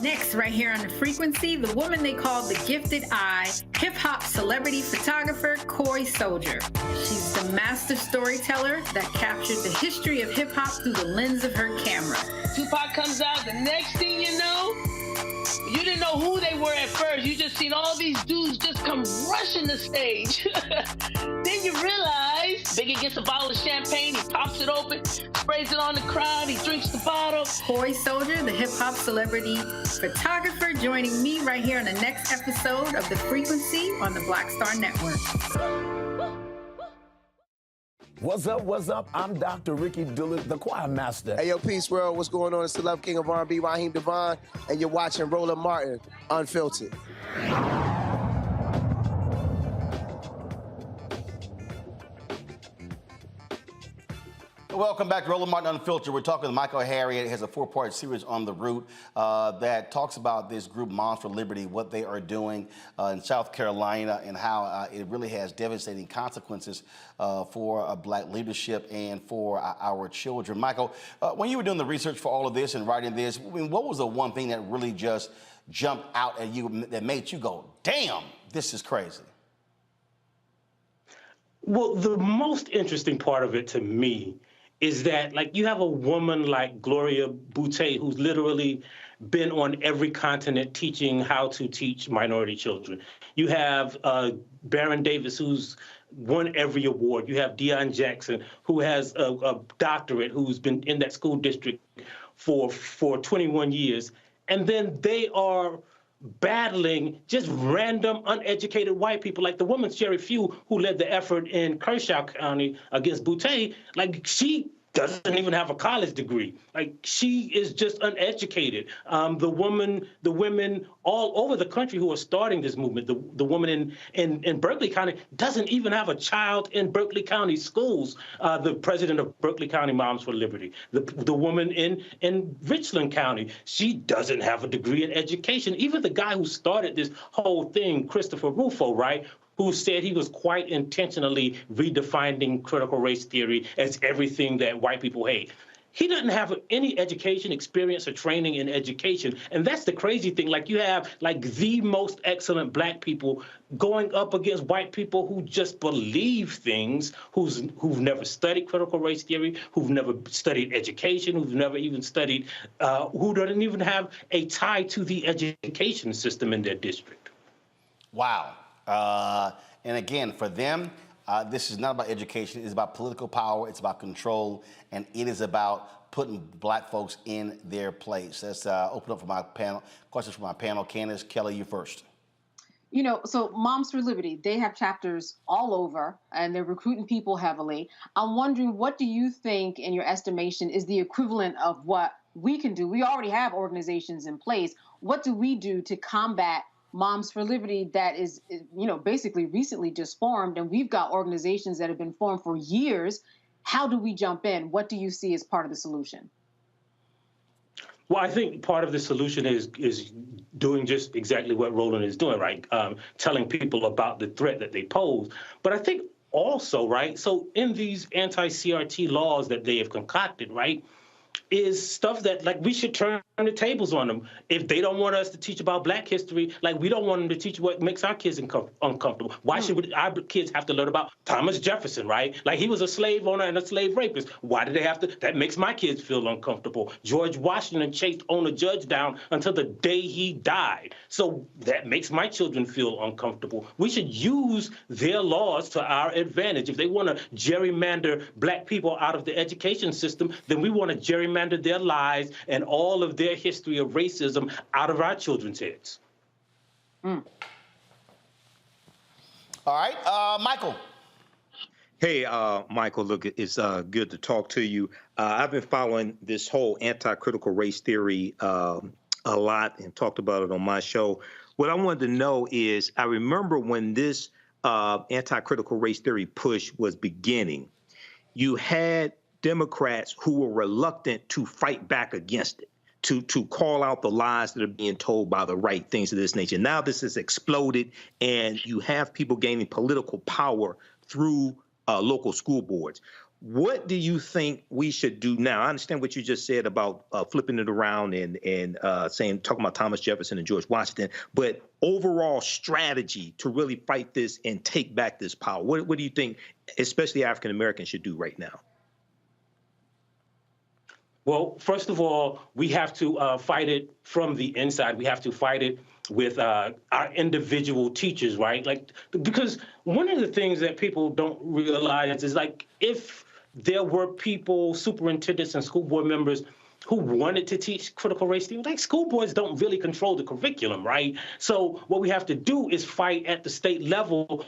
Next, right here on The Frequency, the woman they call the Gifted Eye, hip-hop celebrity photographer Coy Soldier. She's the master storyteller that captured the history of hip-hop through the lens of her camera. Tupac comes out, the next thing you know, you didn't know who they were at first. You just seen all these dudes just come rushing the stage. Then you realize Biggie gets a bottle of champagne, he pops it open, sprays it on the crowd, he drinks the bottle. Coy Soldier, the hip-hop celebrity photographer, joining me right here on the next episode of The Frequency on the Black Star Network. What's up? What's up? I'm Dr. Ricky Dillard, the choir master. Hey, yo, Peace World. What's going on? It's the Love King of R&B, Raheem Devon, and you're watching Roland Martin Unfiltered. Welcome back to Roland Martin Unfiltered. We're talking with Michael Harriot. He has a 4-part series on the route that talks about this group, Moms for Liberty, what they are doing in South Carolina and how it really has devastating consequences for black leadership and for our children. Michael, when you were doing the research for all of this and writing this, I mean, what was the one thing that really just jumped out at you that made you go, damn, this is crazy? Well, the most interesting part of it to me is that, like, you have a woman like Gloria Boutte, who's literally been on every continent teaching how to teach minority children. You have Baron Davis, who's won every award. You have Deion Jackson, who has a doctorate, who's been in that school district for 21 years. And then they are battling just random, uneducated white people, like the woman, Sherry Few, who led the effort in Kershaw County against Boutte. Like, she doesn't even have a college degree. Like, she is just uneducated. The women all over the country who are starting this movement, the woman in Berkeley County doesn't even have a child in Berkeley County schools. The president of Berkeley County Moms for Liberty, the woman in Richland County, she doesn't have a degree in education. Even the guy who started this whole thing, Christopher Rufo, right, who said he was quite intentionally redefining critical race theory as everything that white people hate. He doesn't have any education, experience, or training in education. And that's the crazy thing. Like, you have, like, the most excellent black people going up against white people who just believe things, who've never studied critical race theory, who've never studied education, who've never even studied, who don't even have a tie to the education system in their district. Wow. And again, for them, this is not about education. It's about political power. It's about control. And it is about putting black folks in their place. Let's open up for my panel. Questions from my panel. Candace, Kelly, you first. You know, so Moms for Liberty, they have chapters all over, and they're recruiting people heavily. I'm wondering, what do you think, in your estimation, is the equivalent of what we can do? We already have organizations in place. What do we do to combat Moms for Liberty that is, you know, basically recently just formed, and we've got organizations that have been formed for years? How do we jump in? What do you see as part of the solution? Well, I think part of the solution is doing just exactly what Roland is doing, right? Telling people about the threat that they pose. But I think also, right, so in these anti-CRT laws that they have concocted, right, is stuff that, like, we should turn the tables on them. If they don't want us to teach about black history, like, we don't want them to teach what makes our kids uncomfortable. Why should our kids have to learn about Thomas Jefferson, right? Like, he was a slave owner and a slave rapist. Why do they have to? That makes my kids feel uncomfortable. George Washington chased owner Judge down until the day he died. So that makes my children feel uncomfortable. We should use their laws to our advantage. If they want to gerrymander black people out of the education system, then we want to gerrymander their lives and all of their history of racism out of our children's heads. All right, Michael. Hey, Michael, look, it's good to talk to you. I've been following this whole anti-critical race theory a lot and talked about it on my show. What I wanted to know is, I remember when this anti-critical race theory push was beginning, you had Democrats who were reluctant to fight back against it, to call out the lies that are being told by the right, things of this nature. Now this has exploded, and you have people gaining political power through local school boards. What do you think we should do now? I understand what you just said about flipping it around and talking about Thomas Jefferson and George Washington, but overall strategy to really fight this and take back this power. What do you think, especially African Americans, should do right now? Well, first of all, we have to fight it from the inside. We have to fight it with our individual teachers, right? Like, because one of the things that people don't realize is, like, if there were people, superintendents and school board members, who wanted to teach critical race theory, like, school boards don't really control the curriculum, right? So what we have to do is fight at the state level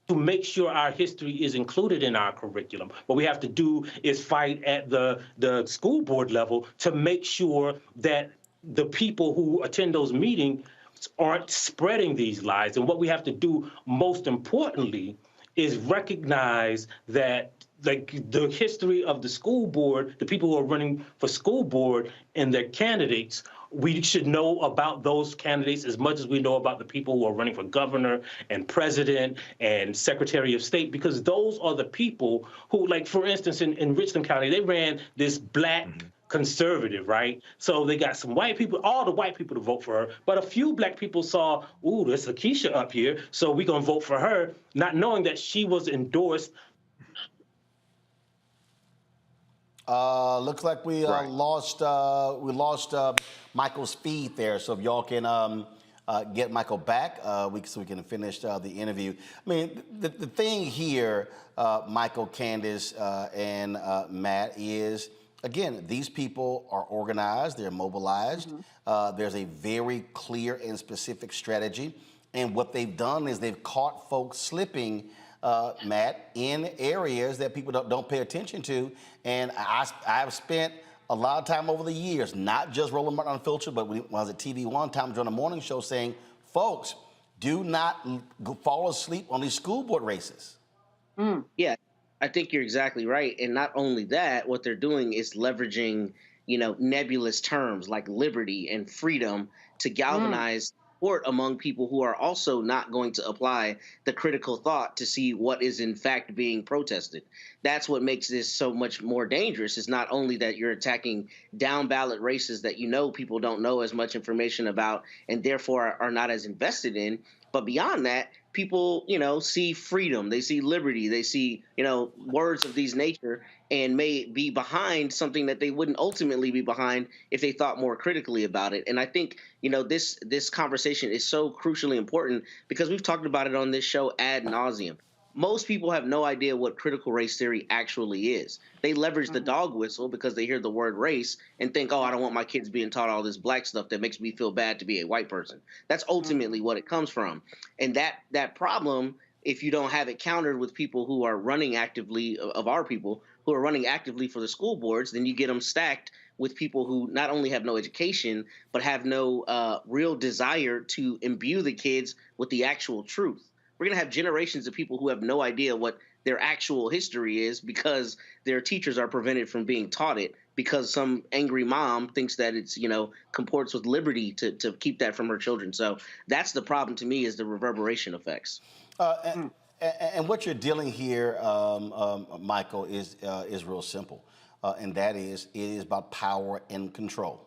to make sure our history is included in our curriculum. What we have to do is fight at the school board level to make sure that the people who attend those meetings aren't spreading these lies. And what we have to do, most importantly, is recognize that, like, the history of the school board, the people who are running for school board and their candidates, we should know about those candidates as much as we know about the people who are running for governor and president and secretary of state, because those are the people who, like, for instance, in Richland County, they ran this black conservative, right? So they got some white people, all the white people to vote for her, but a few black people saw, ooh, there's Lakeisha up here, so we're gonna vote for her, not knowing that she was endorsed. Looks like we lost Michael's feed there. So if y'all can get Michael back, so we can finish the interview. I mean, the thing here, Michael, Candace, and Matt, is, again, these people are organized, they're mobilized. There's a very clear and specific strategy. And what they've done is they've caught folks slipping, Matt, in areas that people don't pay attention to. And I've spent a lot of time over the years, not just Roland Martin Unfiltered, but when I was at TV one time during a morning show saying, folks, do not fall asleep on these school board races. Yeah, I think you're exactly right. And not only that, what they're doing is leveraging, nebulous terms like liberty and freedom to galvanize support among people who are also not going to apply the critical thought to see what is in fact being protested. That's what makes this so much more dangerous, is not only that you're attacking down ballot races that people don't know as much information about and therefore are not as invested in, but beyond that, people, see freedom, they see liberty, they see, words of these nature, and may be behind something that they wouldn't ultimately be behind if they thought more critically about it. And I think, this conversation is so crucially important because we've talked about it on this show ad nauseum. Most people have no idea what critical race theory actually is. They leverage the dog whistle because they hear the word race and think, oh, I don't want my kids being taught all this black stuff that makes me feel bad to be a white person. That's ultimately what it comes from. And that problem, if you don't have it countered with people who are running actively, of our people, who are running actively for the school boards, then you get them stacked with people who not only have no education, but have no real desire to imbue the kids with the actual truth. We're going to have generations of people who have no idea what their actual history is because their teachers are prevented from being taught it because some angry mom thinks that it's, comports with liberty to keep that from her children. So that's the problem to me, is the reverberation effects. And what you're dealing here, Michael, is real simple. And that is, it is about power and control.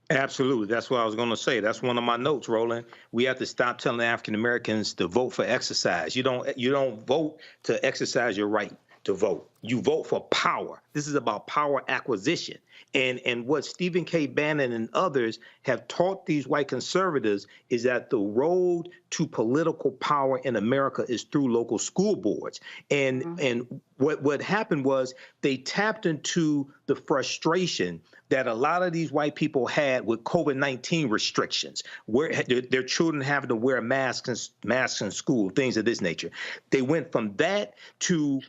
Absolutely. That's what I was going to say. That's one of my notes, Roland. We have to stop telling African Americans to vote for exercise. You don't vote to exercise your right to vote. You vote for power. This is about power acquisition. And what Stephen K. Bannon and others have taught these white conservatives is that the road to political power in America is through local school boards. And what happened was they tapped into the frustration that a lot of these white people had with COVID-19 restrictions, where their children having to wear masks in school, things of this nature. They went from that to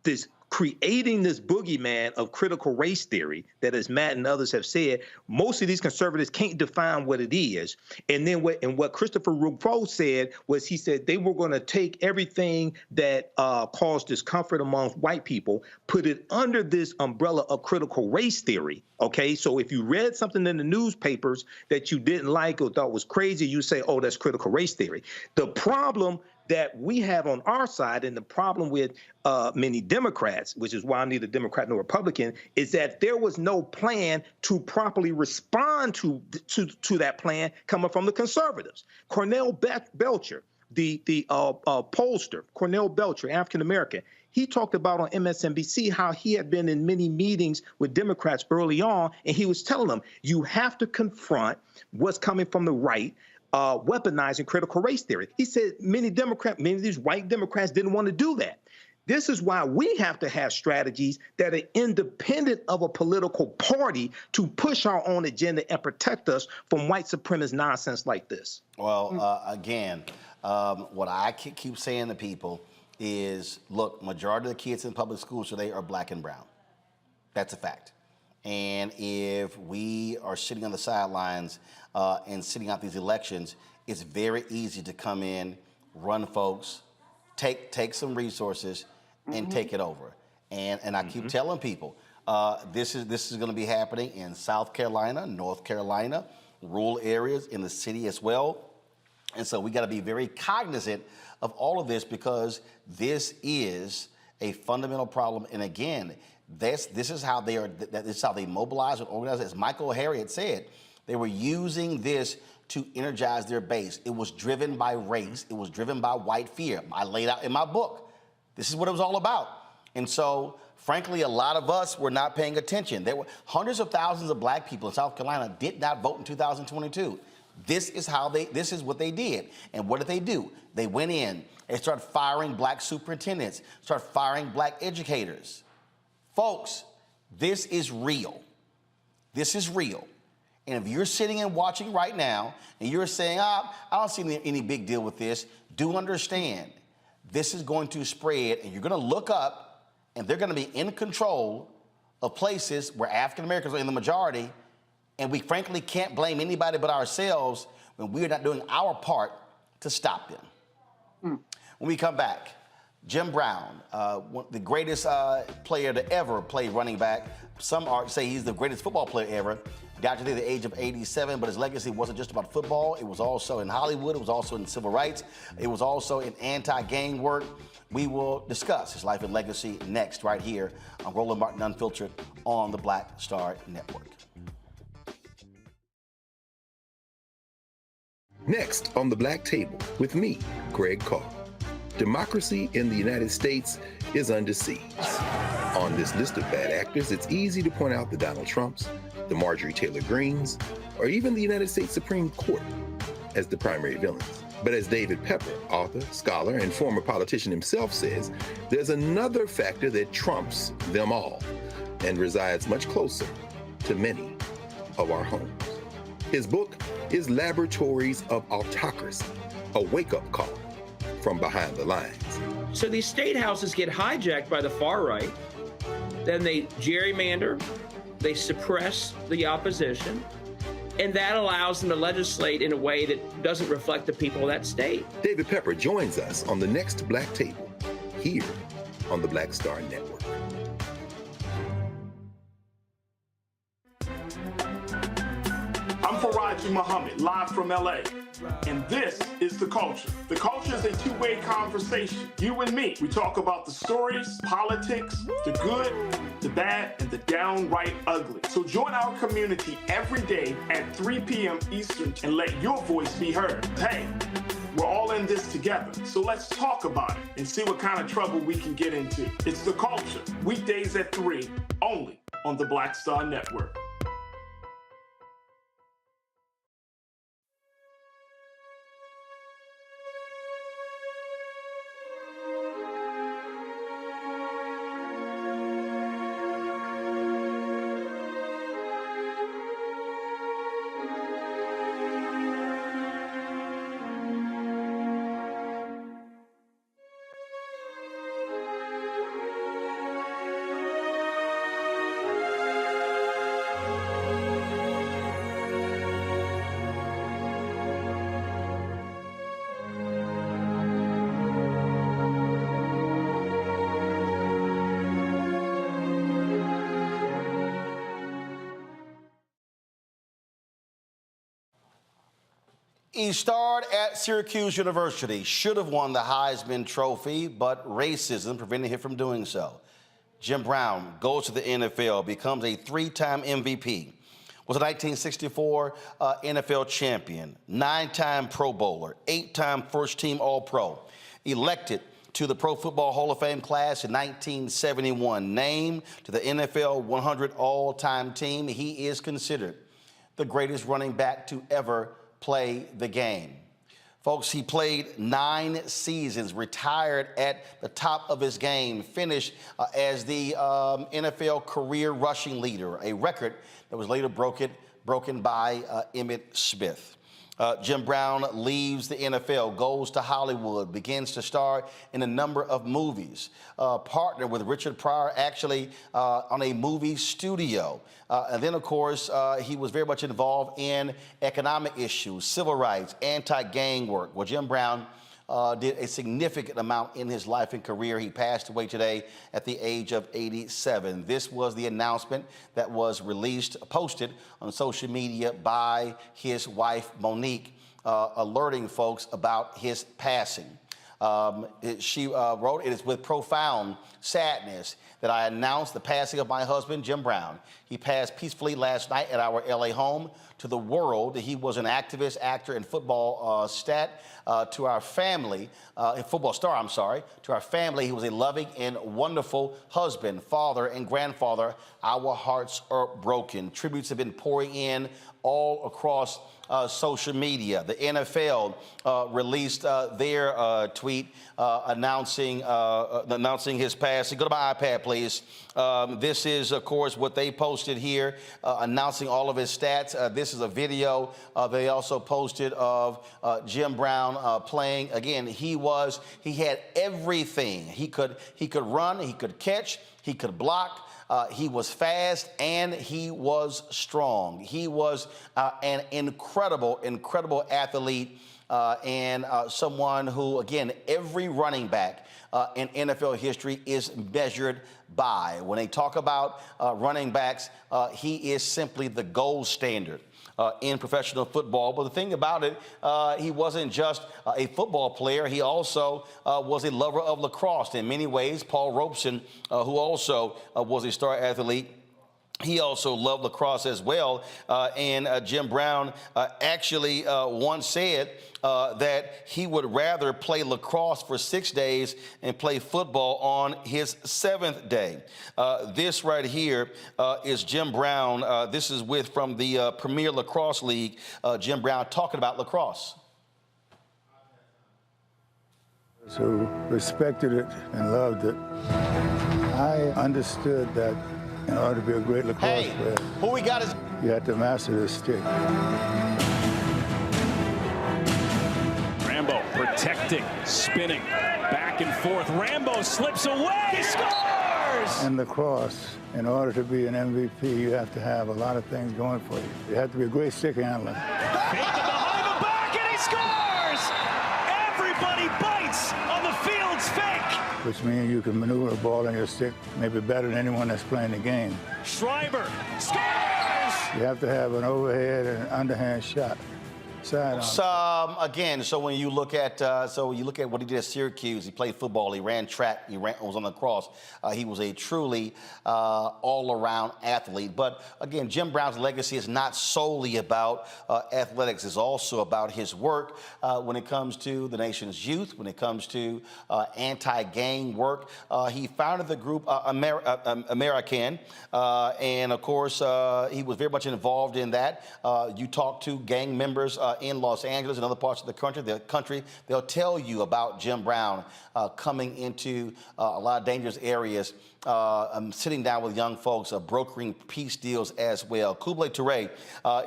this creating this boogeyman of critical race theory that, as Matt and others have said, most of these conservatives can't define what it is. And then what Christopher Rufo said was, he said they were going to take everything that caused discomfort among white people, put it under this umbrella of critical race theory. Okay, so if you read something in the newspapers that you didn't like or thought was crazy, you say, oh, that's critical race theory. The problem that we have on our side, and the problem with many Democrats, which is why I'm neither Democrat nor Republican, is that there was no plan to properly respond to that plan coming from the conservatives. Cornell Belcher, the pollster, Cornell Belcher, African American, he talked about on MSNBC how he had been in many meetings with Democrats early on, and he was telling them, you have to confront what's coming from the right, weaponizing critical race theory. He said many of these white Democrats didn't want to do that. This is why we have to have strategies that are independent of a political party to push our own agenda and protect us from white supremacist nonsense like this. Well, again, what I keep saying to people is, look, majority of the kids in public schools today are black and brown. That's a fact. And if we are sitting on the sidelines and sitting out these elections, it's very easy to come in, run folks, take some resources, and take it over. And I keep telling people, this is going to be happening in South Carolina, North Carolina, rural areas, in the city as well. And so we got to be very cognizant of all of this, because this is a fundamental problem. And again, this is how this is how they mobilize and organize. As Michael Harriot said, they were using this to energize their base. It was driven by race. It was driven by white fear. I laid out in my book, this is what it was all about. And so frankly, a lot of us were not paying attention. There were hundreds of thousands of black people in South Carolina did not vote in 2022. This is what they did. And what did they do? They went in and started firing black superintendents, started firing black educators. Folks, this is real. This is real. And if you're sitting and watching right now and you're saying, I don't see any big deal with this, do understand this is going to spread, and you're going to look up and they're going to be in control of places where African Americans are in the majority. And we frankly can't blame anybody but ourselves when we're not doing our part to stop them. When we come back, Jim Brown, the greatest player to ever play running back. Some say he's the greatest football player ever. Died today at the age of 87, but his legacy wasn't just about football. It was also in Hollywood. It was also in civil rights. It was also in anti-gang work. We will discuss his life and legacy next, right here on Roland Martin Unfiltered on the Black Star Network. Next on the Black Table with me, Greg Carr. Democracy in the United States is under siege. On this list of bad actors, it's easy to point out the Donald Trumps, the Marjorie Taylor Greens, or even the United States Supreme Court as the primary villains. But as David Pepper, author, scholar, and former politician himself says, there's another factor that trumps them all and resides much closer to many of our homes. His book is Laboratories of Autocracy, a wake-up call from behind the lines. So these state houses get hijacked by the far right, then they gerrymander, they suppress the opposition, and that allows them to legislate in a way that doesn't reflect the people of that state. David Pepper joins us on the next Black Table, here on the Black Star Network. I'm Faraji Muhammad, live from LA. And this is The Culture. The Culture is a two-way conversation. You and me. We talk about the stories, politics, the good, the bad, and the downright ugly. So join our community every day at 3 p.m. Eastern and let your voice be heard. Hey, we're all in this together. So let's talk about it and see what kind of trouble we can get into. It's The Culture, weekdays at 3, only on the Black Star Network. He starred at Syracuse University, should have won the Heisman Trophy, but racism prevented him from doing so. Jim Brown goes to the NFL, becomes a 3-time MVP, was a 1964 NFL champion, 9-time Pro Bowler, 8-time first-team All-Pro, elected to the Pro Football Hall of Fame class in 1971, named to the NFL 100 all-time team. He is considered the greatest running back to ever play the game. Folks, he played 9 seasons, retired at the top of his game, finished as the NFL career rushing leader, a record that was later broken by Emmitt Smith. Jim Brown leaves the NFL, goes to Hollywood, begins to star in a number of movies, partnered with Richard Pryor actually on a movie studio. And then, of course, he was very much involved in economic issues, civil rights, anti-gang work. Well, Jim Brown did a significant amount in his life and career. He passed away today at the age of 87. This was the announcement that was posted on social media by his wife, Monique, alerting folks about his passing. She wrote, "It is with profound sadness that I announce the passing of my husband, Jim Brown. He passed peacefully last night at our LA home. To the world, he was an activist, actor, and football to our family, football star, I'm sorry. To our family, he was a loving and wonderful husband, father, and grandfather. Our hearts are broken." Tributes have been pouring in all across social media. The NFL released their tweet announcing his passing. Go to my iPad, please. This is, of course, what they posted here, announcing all of his stats. This is a video they also posted of Jim Brown playing. Again, he had everything. He could run, he could catch, he could block. He was fast and he was strong. He was an incredible athlete and someone who, again, every running back in NFL history is measured by. When they talk about running backs, he is simply the gold standard in professional football. But the thing about it, he wasn't just a football player. He also was a lover of lacrosse in many ways. Paul Robeson, who also was a star athlete, he also loved lacrosse as well. And Jim Brown actually once said that he would rather play lacrosse for 6 days and play football on his 7th day. This right here is Jim Brown. This is from the Premier Lacrosse League. Jim Brown talking about lacrosse. Who respected it and loved it. I understood that in order to be a great lacrosse player, who we got is you had to master the stick. Rambo protecting, spinning, back and forth. Rambo slips away, he scores! In lacrosse, in order to be an MVP, you have to have a lot of things going for you. You have to be a great stick handler. Fake the behind the back, and he scores! Everybody bites on the field's fake. Which means you can maneuver a ball in your stick maybe better than anyone that's playing the game. Schreiber scores! You have to have an overhead and an underhand shot. Again, so when you look at what he did at Syracuse, he played football, he ran track, was on the cross. He was a truly all-around athlete. But again, Jim Brown's legacy is not solely about athletics. It's also about his work when it comes to the nation's youth, when it comes to anti-gang work. He founded the group American, and of course, he was very much involved in that. You talk to gang members in Los Angeles and other parts of the country, they'll tell you about Jim Brown coming into a lot of dangerous areas, sitting down with young folks, brokering peace deals as well. Kublai Toure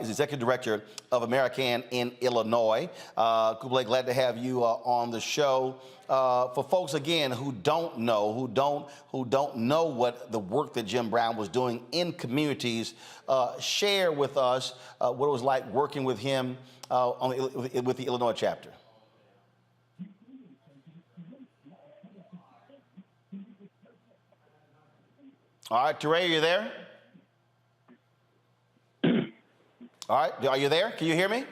is executive director of American in Illinois. Kublai, glad to have you on the show. For folks again who don't know what the work that Jim Brown was doing in communities, share with us what it was like working with him with the Illinois chapter. All right, Toure, are you there? All right, are you there? Can you hear me?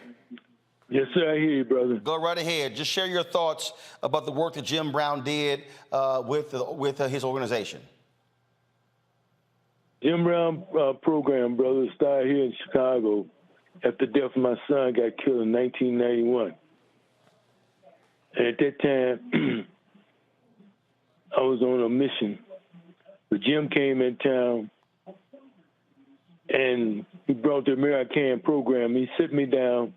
Yes, sir, I hear you, brother. Go right ahead. Just share your thoughts about the work that Jim Brown did with his organization. Jim Brown program, brother, started here in Chicago after the death of my son got killed in 1991. And at that time, I was on a mission. But Jim came in town, and he brought the American program. He sit me down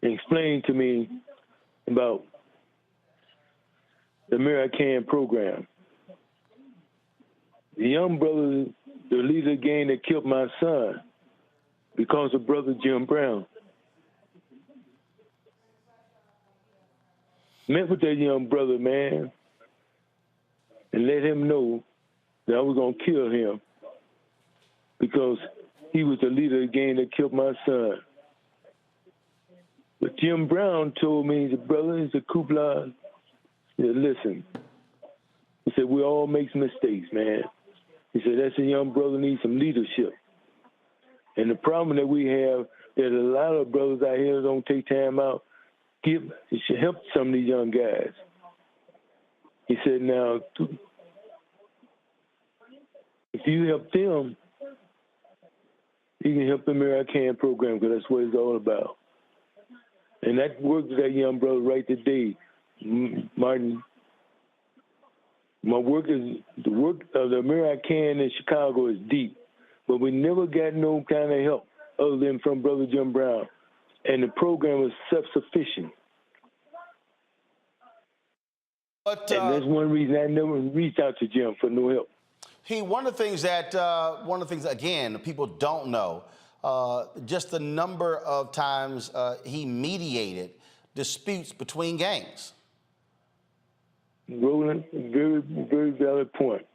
and explained to me about the American program. The young brother, the leader of the gang that killed my son because of brother Jim Brown. Met with that young brother, man, and let him know that I was going to kill him because he was the leader of the gang that killed my son. But Jim Brown told me, he said, brother, he said, Kublai, he said, listen. He said, we all make mistakes, man. He said, that's a young brother needs some leadership. And the problem that we have, that a lot of brothers out here don't take time out, should help some of these young guys. He said, now, if you help them, you can help the American program, because that's what it's all about. And that worked with that young brother right today, Martin. The work of the American in Chicago is deep, but we never got no kind of help other than from Brother Jim Brown. And the program was self-sufficient. But, and that's one reason I never reached out to Jim for no help. One of the things again, people don't know, just the number of times he mediated disputes between gangs. Roland, very, very valid point.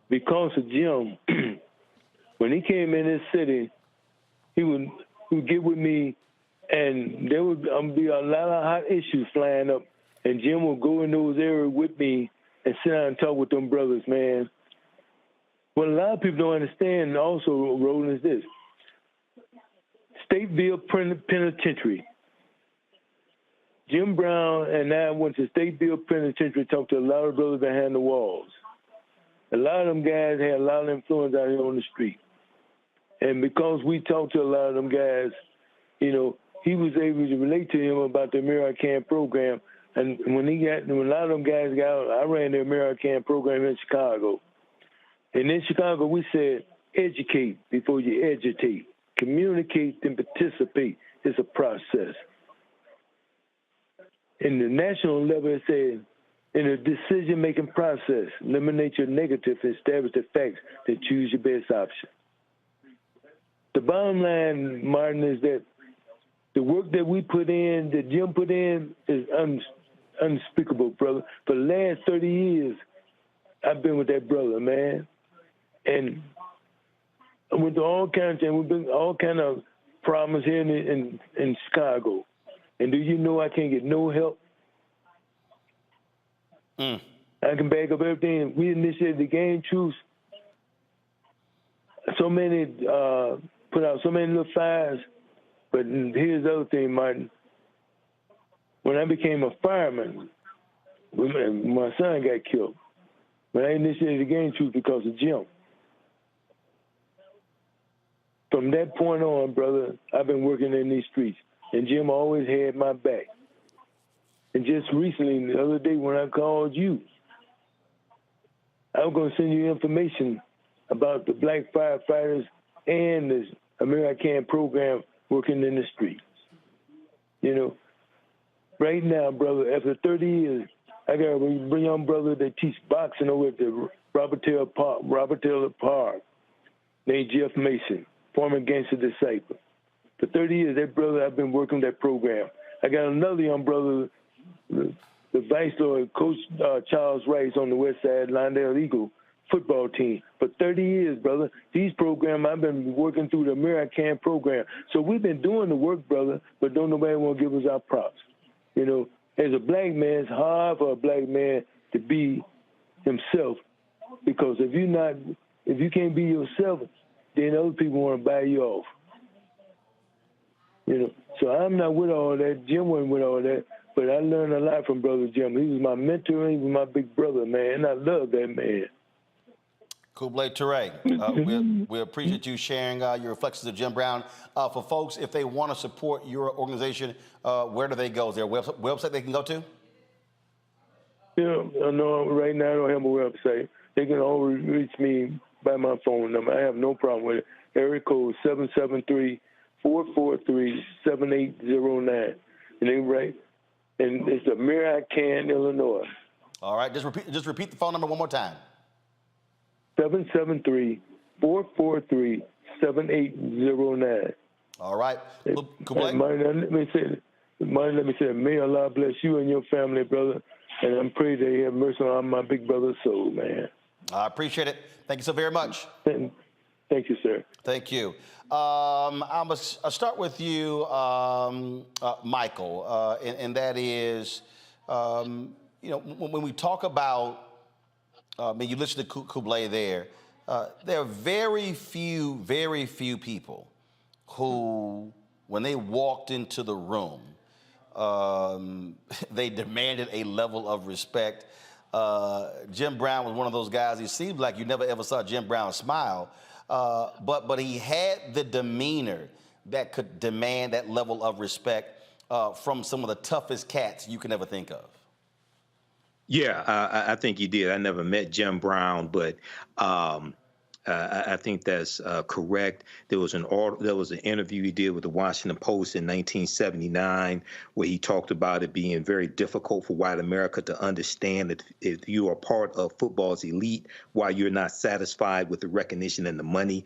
Because of Jim, when he came in this city, he would get with me, and there would be a lot of hot issues flying up, and Jim would go in those areas with me and sit down and talk with them brothers, man. What a lot of people don't understand also, Roland, is this. Stateville Penitentiary. Jim Brown and I went to Stateville Penitentiary, talked to a lot of brothers behind the walls. A lot of them guys had a lot of influence out here on the street. And because we talked to a lot of them guys, you know, he was able to relate to him about the American program. And when a lot of them guys got out, I ran the American program in Chicago. And in Chicago, we said, educate before you agitate. Communicate and participate. It's a process. In the national level, it said, in a decision-making process, eliminate your negative and establish the facts that choose your best option. The bottom line, Martin, is that the work that we put in, that Jim put in, is unspeakable, brother. For the last 30 years, I've been with that brother, man. And I went through all kinds of things. We've been all kind of problems here in Chicago. And do you know I can't get no help? I can back up everything. We initiated the Game Truth. So many, put out so many little fires. But here's the other thing, Martin. When I became a fireman, my son got killed. But I initiated the Game Truth because of Jim. From that point on, brother, I've been working in these streets. And Jim always had my back. And just recently, the other day when I called you, I was going to send you information about the black firefighters and the American program working in the streets. You know, right now, brother, after 30 years, I got a young brother that teaches boxing over at the Robert Taylor Park named Jeff Mason, former gangster disciple. For 30 years, that brother, I've been working that program. I got another young brother, the Vice Lord, Coach Charles Rice on the West Side, Lindale Eagle football team. For 30 years, brother, these programs, I've been working through the American program. So we've been doing the work, brother, but don't nobody want to give us our props. You know, as a black man, it's hard for a black man to be himself, because if you can't be yourself, then other people want to buy you off. You know, so I'm not with all that. Jim wasn't with all that, but I learned a lot from Brother Jim. He was my mentor. He was my big brother, man, and I love that man. Kublai Ture, we appreciate you sharing your reflections of Jim Brown. For folks, if they want to support your organization, where do they go? Is there a website they can go to? Yeah, no, right now I don't have a website. They can always reach me by my phone number. I have no problem with it. Area code 773-443-7809. And they right, and it's American, Illinois. All right, just repeat the phone number one more time. 773-443-7809. All right. Martin, let me say, may Allah bless you and your family, brother. And I'm praying that He have mercy on my big brother's soul, man. I appreciate it. Thank you so very much. Thank you, sir. Thank you. I'll start with you, Michael, and that is, you know, when we talk about, you listen to Kublai there are very few people who, when they walked into the room, they demanded a level of respect Jim Brown was one of those guys. He seemed like you never ever saw Jim Brown smile, but he had the demeanor that could demand that level of respect from some of the toughest cats you can ever think of. Yeah, I think he did. I never met Jim Brown, but I think that's correct. There was an interview he did with the Washington Post in 1979 where he talked about it being very difficult for white America to understand that if you are part of football's elite, why you're not satisfied with the recognition and the money.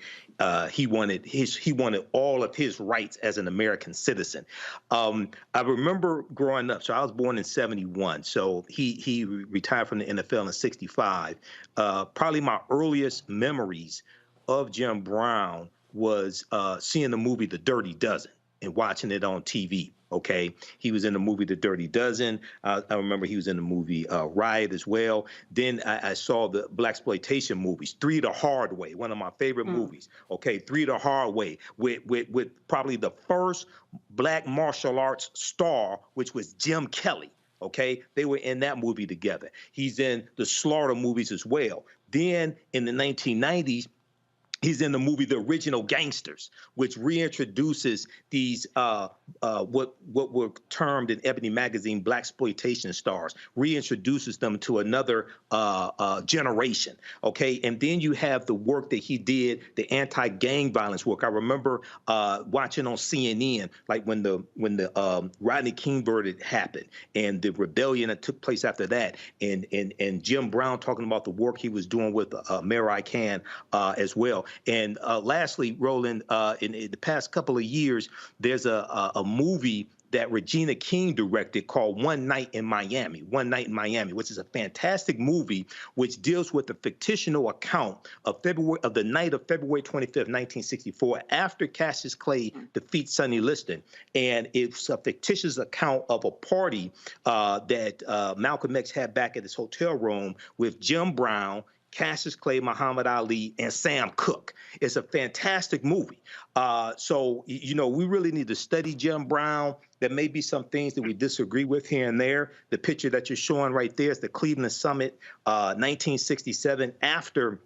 He wanted all of his rights as an American citizen. I remember growing up. So I was born in '71. So he retired from the NFL in '65. Probably my earliest memories of Jim Brown was seeing the movie The Dirty Dozen and watching it on TV. Okay, he was in the movie The Dirty Dozen. I remember he was in the movie Riot as well. Then I saw the blaxploitation movies, Three the Hard Way, one of my favorite movies. Okay, Three the Hard Way with probably the first black martial arts star, which was Jim Kelly. Okay, they were in that movie together. He's in the Slaughter movies as well. Then in the 1990s, he's in the movie The Original Gangsters, which reintroduces these what were termed in Ebony magazine blaxploitation stars, reintroduces them to another generation. Okay, and then you have the work that he did, the anti-gang violence work. I remember watching on CNN, like when the Rodney King verdict happened and the rebellion that took place after that, and Jim Brown talking about the work he was doing with Mary Khan as well. And lastly, Roland, in the past couple of years, there's a movie that Regina King directed called One Night in Miami, which is a fantastic movie which deals with the fictional account of the night of February 25th, 1964, after Cassius Clay defeats Sonny Liston. And it's a fictitious account of a party that Malcolm X had back at his hotel room with Jim Brown, Cassius Clay, Muhammad Ali, and Sam Cooke. It's a fantastic movie. So, you know, we really need to study Jim Brown. There may be some things that we disagree with here and there. The picture that you're showing right there is the Cleveland Summit, 1967, after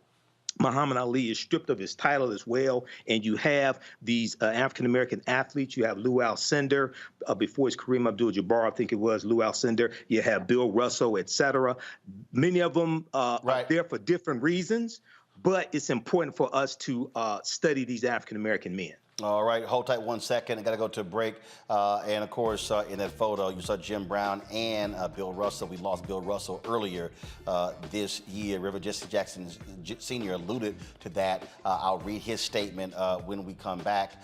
Muhammad Ali is stripped of his title as well, and you have these African-American athletes. You have Lou Alcindor, before his Kareem Abdul-Jabbar, I think it was Lou Alcindor. You have Bill Russell, et cetera. Many of them are there for different reasons, but it's important for us to study these African-American men. All right, hold tight 1 second. I got to go to a break. And of course, in that photo, you saw Jim Brown and Bill Russell. We lost Bill Russell earlier this year. Reverend Jesse Jackson Sr. alluded to that. I'll read his statement when we come back.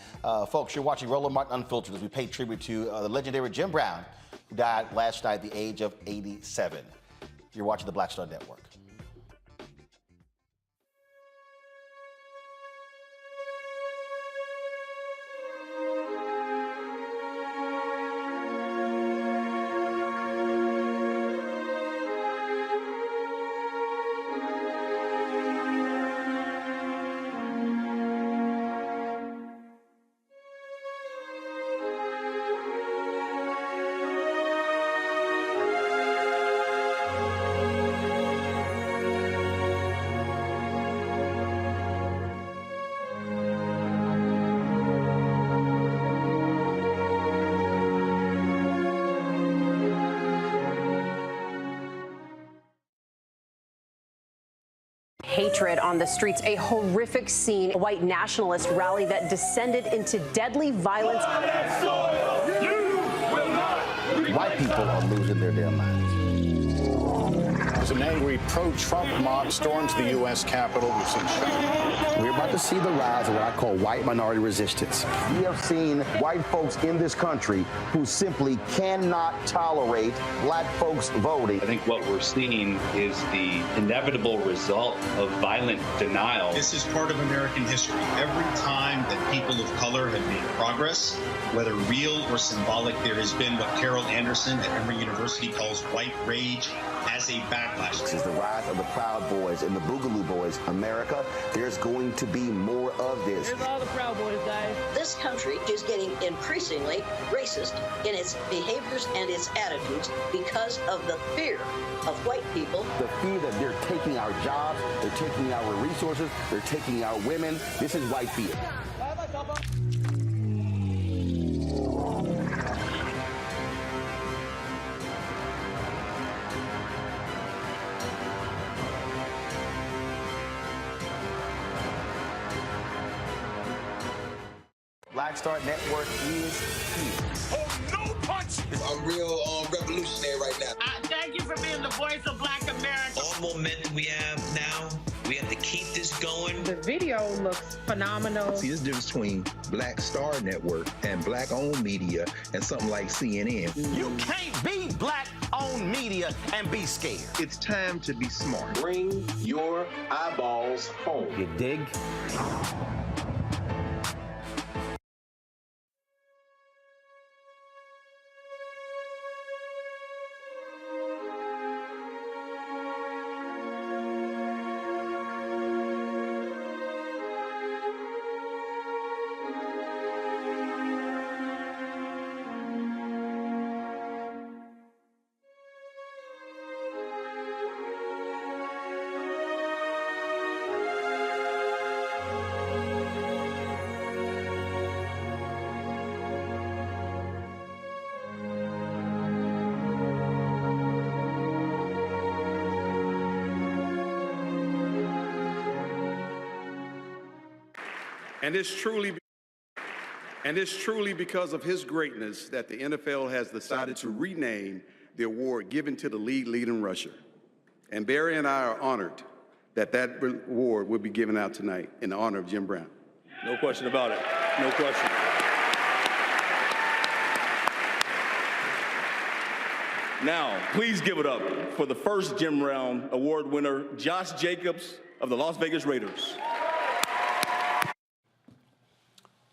Folks, you're watching Roland Martin Unfiltered as we pay tribute to the legendary Jim Brown, who died last night at the age of 87. You're watching the Black Star Network. Hatred on the streets, a horrific scene, a white nationalist rally that descended into deadly violence. White people are losing their damn minds. An angry pro-Trump mob storms the U.S. Capitol. We're about to see the rise of what I call white minority resistance. We have seen white folks in this country who simply cannot tolerate black folks voting. I think what we're seeing is the inevitable result of violent denial. This is part of American history. Every time that people of color have made progress, whether real or symbolic, there has been what Carol Anderson at Emory University calls white rage as a backlash. This is the rise of the Proud Boys and the Boogaloo Boys. America, there's going to be more of this. Here's all the Proud Boys, guys. This country is getting increasingly racist in its behaviors and its attitudes because of the fear of white people. The fear that they're taking our jobs, they're taking our resources, they're taking our women. This is white fear. Black Star Network is here. Oh, no punch! I'm real revolutionary right now. Thank you for being the voice of Black America. All momentum we have now, we have to keep this going. The video looks phenomenal. See, there's a difference between Black Star Network and Black-owned media and something like CNN. You can't be Black-owned media and be scared. It's time to be smart. Bring your eyeballs home. You dig? And it's truly because of his greatness that the NFL has decided to rename the award given to the league leading rusher. And Barry and I are honored that that award will be given out tonight in honor of Jim Brown. No question about it. No question. Now, please give it up for the first Jim Brown Award winner, Josh Jacobs of the Las Vegas Raiders.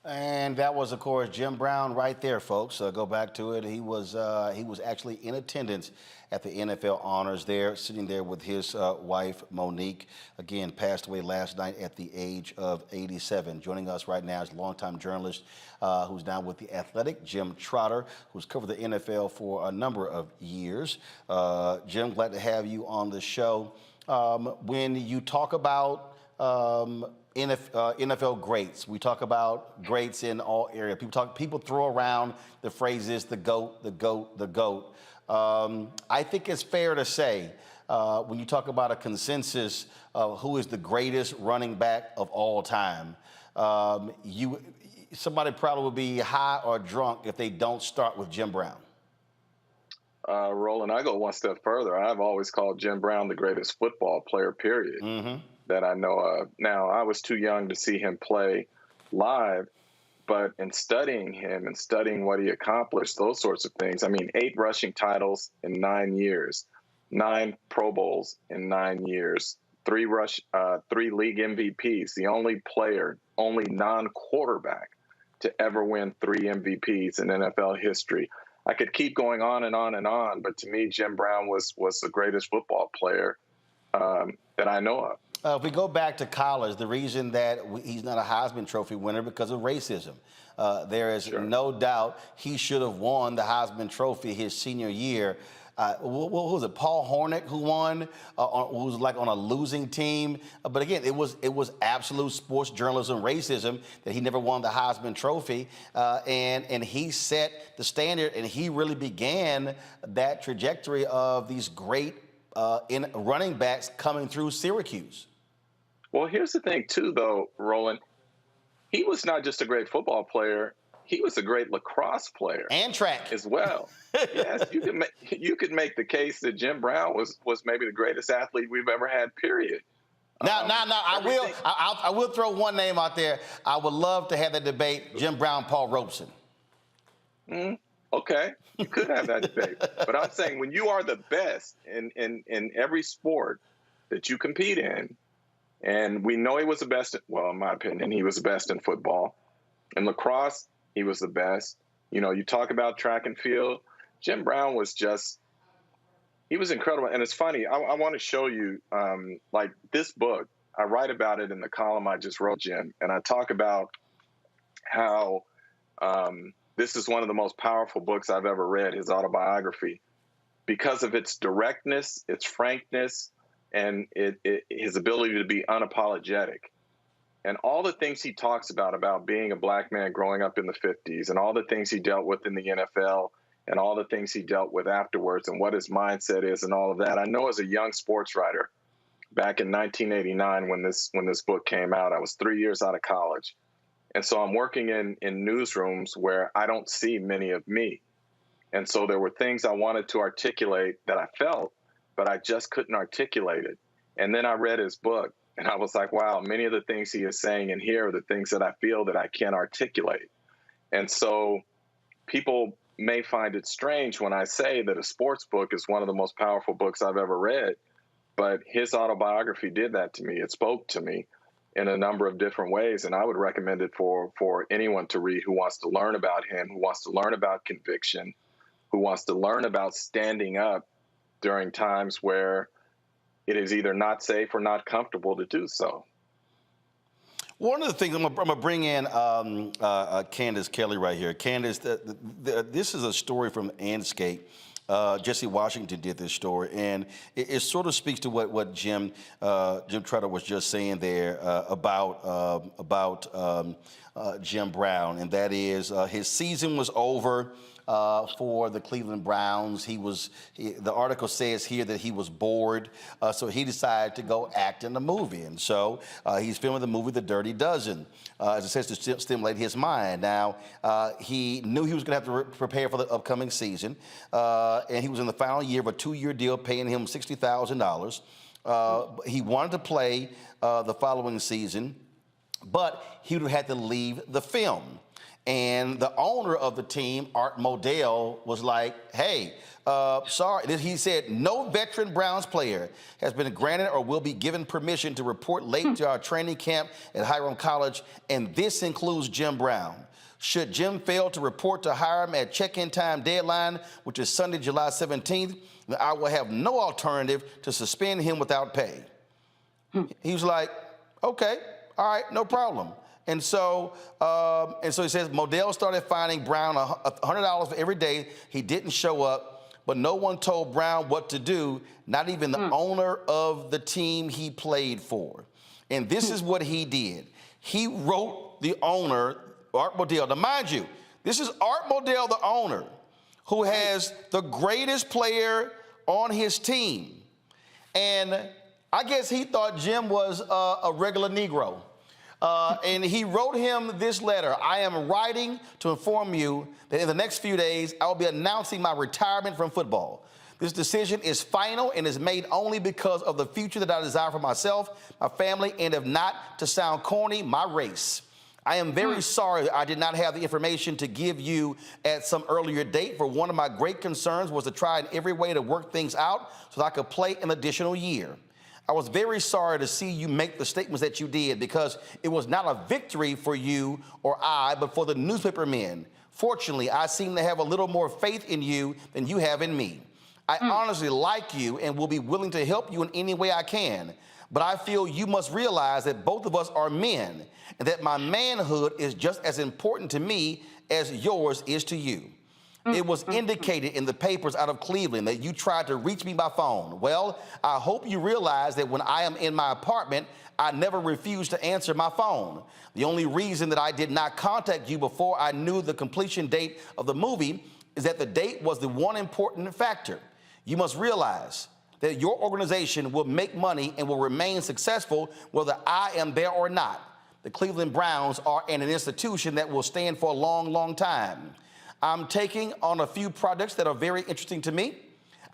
And that was, of course, Jim Brown right there, folks. Go back to it. He was actually in attendance at the NFL honors there, sitting there with his wife, Monique. Again, passed away last night at the age of 87. Joining us right now is longtime journalist who's now with The Athletic, Jim Trotter, who's covered the NFL for a number of years. Jim, glad to have you on the show. When you talk about NFL greats, we talk about greats in all areas. People throw around the phrases the GOAT, the GOAT, the GOAT. I think it's fair to say when you talk about a consensus of who is the greatest running back of all time, somebody probably would be high or drunk if they don't start with Jim Brown. Roland, I go one step further. I've always called Jim Brown the greatest football player, period, that I know of. Now, I was too young to see him play live, but in studying him and studying what he accomplished, those sorts of things, 8 rushing titles in 9 years, 9 Pro Bowls in 9 years, 3 league MVPs, the only non-quarterback to ever win 3 MVPs in NFL history. I could keep going on and on and on, but to me, Jim Brown was the greatest football player that I know of. If we go back to college, the reason that he's not a Heisman Trophy winner because of racism. There is no doubt he should have won the Heisman Trophy his senior year. What was it? Paul Hornick who won, who was like on a losing team. But again, it was absolute sports journalism racism that he never won the Heisman Trophy, and he set the standard, and he really began that trajectory of these great running backs coming through Syracuse. Well, here's the thing too, though, Roland. He was not just a great football player. He was a great lacrosse player and track as well. Yes, you could make the case that Jim Brown was maybe the greatest athlete we've ever had. Period. Now, I will throw one name out there. I would love to have that debate: Jim Brown, Paul Robeson. Okay, you could have that debate, but I'm saying when you are the best in every sport that you compete in, and we know he was the best. Well, in my opinion, he was the best in football. In lacrosse, he was the best. You talk about track and field. Jim Brown was just He was incredible. And it's funny, I want to show you, like this book, I write about it in the column I just wrote, Jim, and I talk about how this is one of the most powerful books I've ever read, his autobiography, because of its directness, its frankness, and his ability to be unapologetic. And all the things he talks about being a black man growing up in the 50s, and all the things he dealt with in the NFL, and all the things he dealt with afterwards, and what his mindset is, and all of that. I know as a young sports writer, back in 1989 when this book came out, I was 3 years out of college. And so I'm working in newsrooms where I don't see many of me. And so there were things I wanted to articulate that I felt, but I just couldn't articulate it. And then I read his book, and I was like, wow, many of the things he is saying in here are the things that I feel that I can't articulate. And so people may find it strange when I say that a sports book is one of the most powerful books I've ever read, but his autobiography did that to me. It spoke to me in a number of different ways, and I would recommend it for anyone to read who wants to learn about him, who wants to learn about conviction, who wants to learn about standing up during times where it is either not safe or not comfortable to do so. One of the things, I'm gonna bring in Candace Kelly right here. Candace, this is a story from Anscape. Jesse Washington did this story, and it sort of speaks to what Jim Trotter was just saying there about Jim Brown, and that is his season was over for the Cleveland Browns. The article says here that he was bored, so he decided to go act in the movie. And so he's filming the movie The Dirty Dozen, as it says, to stimulate his mind. Now, he knew he was going to have to prepare for the upcoming season, and he was in the final year of a 2-year deal paying him $60,000. He wanted to play the following season, but he would have had to leave the film. And the owner of the team, Art Modell, was like, hey, sorry. He said, no veteran Browns player has been granted or will be given permission to report late to our training camp at Hiram College, and this includes Jim Brown. Should Jim fail to report to Hiram at check-in time deadline, which is Sunday, July 17th, then I will have no alternative to suspend him without pay. He was like, okay, all right, no problem. And so he says Modell started fining Brown $100 for every day he didn't show up, but no one told Brown what to do, not even the owner of the team he played for. And this is what he did. He wrote the owner, Art Modell. Now, mind you, this is Art Modell, the owner, who has the greatest player on his team. And I guess he thought Jim was a regular Negro. And he wrote him this letter. I am writing to inform you that in the next few days, I will be announcing my retirement from football. This decision is final and is made only because of the future that I desire for myself, my family, and if not, to sound corny, my race. I am very sorry that I did not have the information to give you at some earlier date, for one of my great concerns was to try in every way to work things out so that I could play an additional year. I was very sorry to see you make the statements that you did, because it was not a victory for you or I, but for the newspaper men. Fortunately, I seem to have a little more faith in you than you have in me. I honestly like you and will be willing to help you in any way I can, but I feel you must realize that both of us are men and that my manhood is just as important to me as yours is to you. It was indicated in the papers out of Cleveland that you tried to reach me by phone. Well, I hope you realize that when I am in my apartment, I never refuse to answer my phone. The only reason that I did not contact you before I knew the completion date of the movie is that the date was the one important factor. You must realize that your organization will make money and will remain successful whether I am there or not. The Cleveland Browns are an institution that will stand for a long, long time. I'm taking on a few projects that are very interesting to me.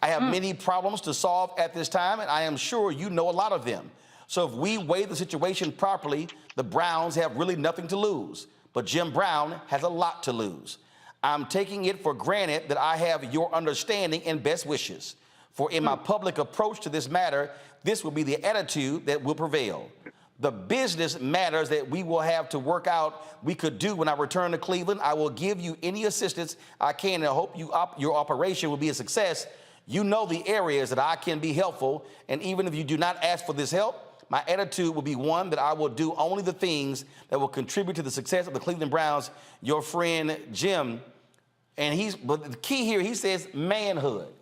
I have many problems to solve at this time, and I am sure you know a lot of them. So if we weigh the situation properly, the Browns have really nothing to lose. But Jim Brown has a lot to lose. I'm taking it for granted that I have your understanding and best wishes. For in my public approach to this matter, this will be the attitude that will prevail. The business matters that we will have to work out we could do when I return to Cleveland. I will give you any assistance I can, and I hope your operation will be a success. You know the areas that I can be helpful, and even if you do not ask for this help, my attitude will be one that I will do only the things that will contribute to the success of the Cleveland Browns. Your friend Jim, but the key here, he says manhood.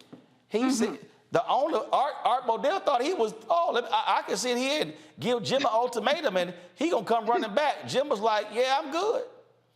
He said, the owner, Art Modell, thought he was, I can sit here and give Jim an ultimatum and he gonna come running back. Jim was like, yeah, I'm good.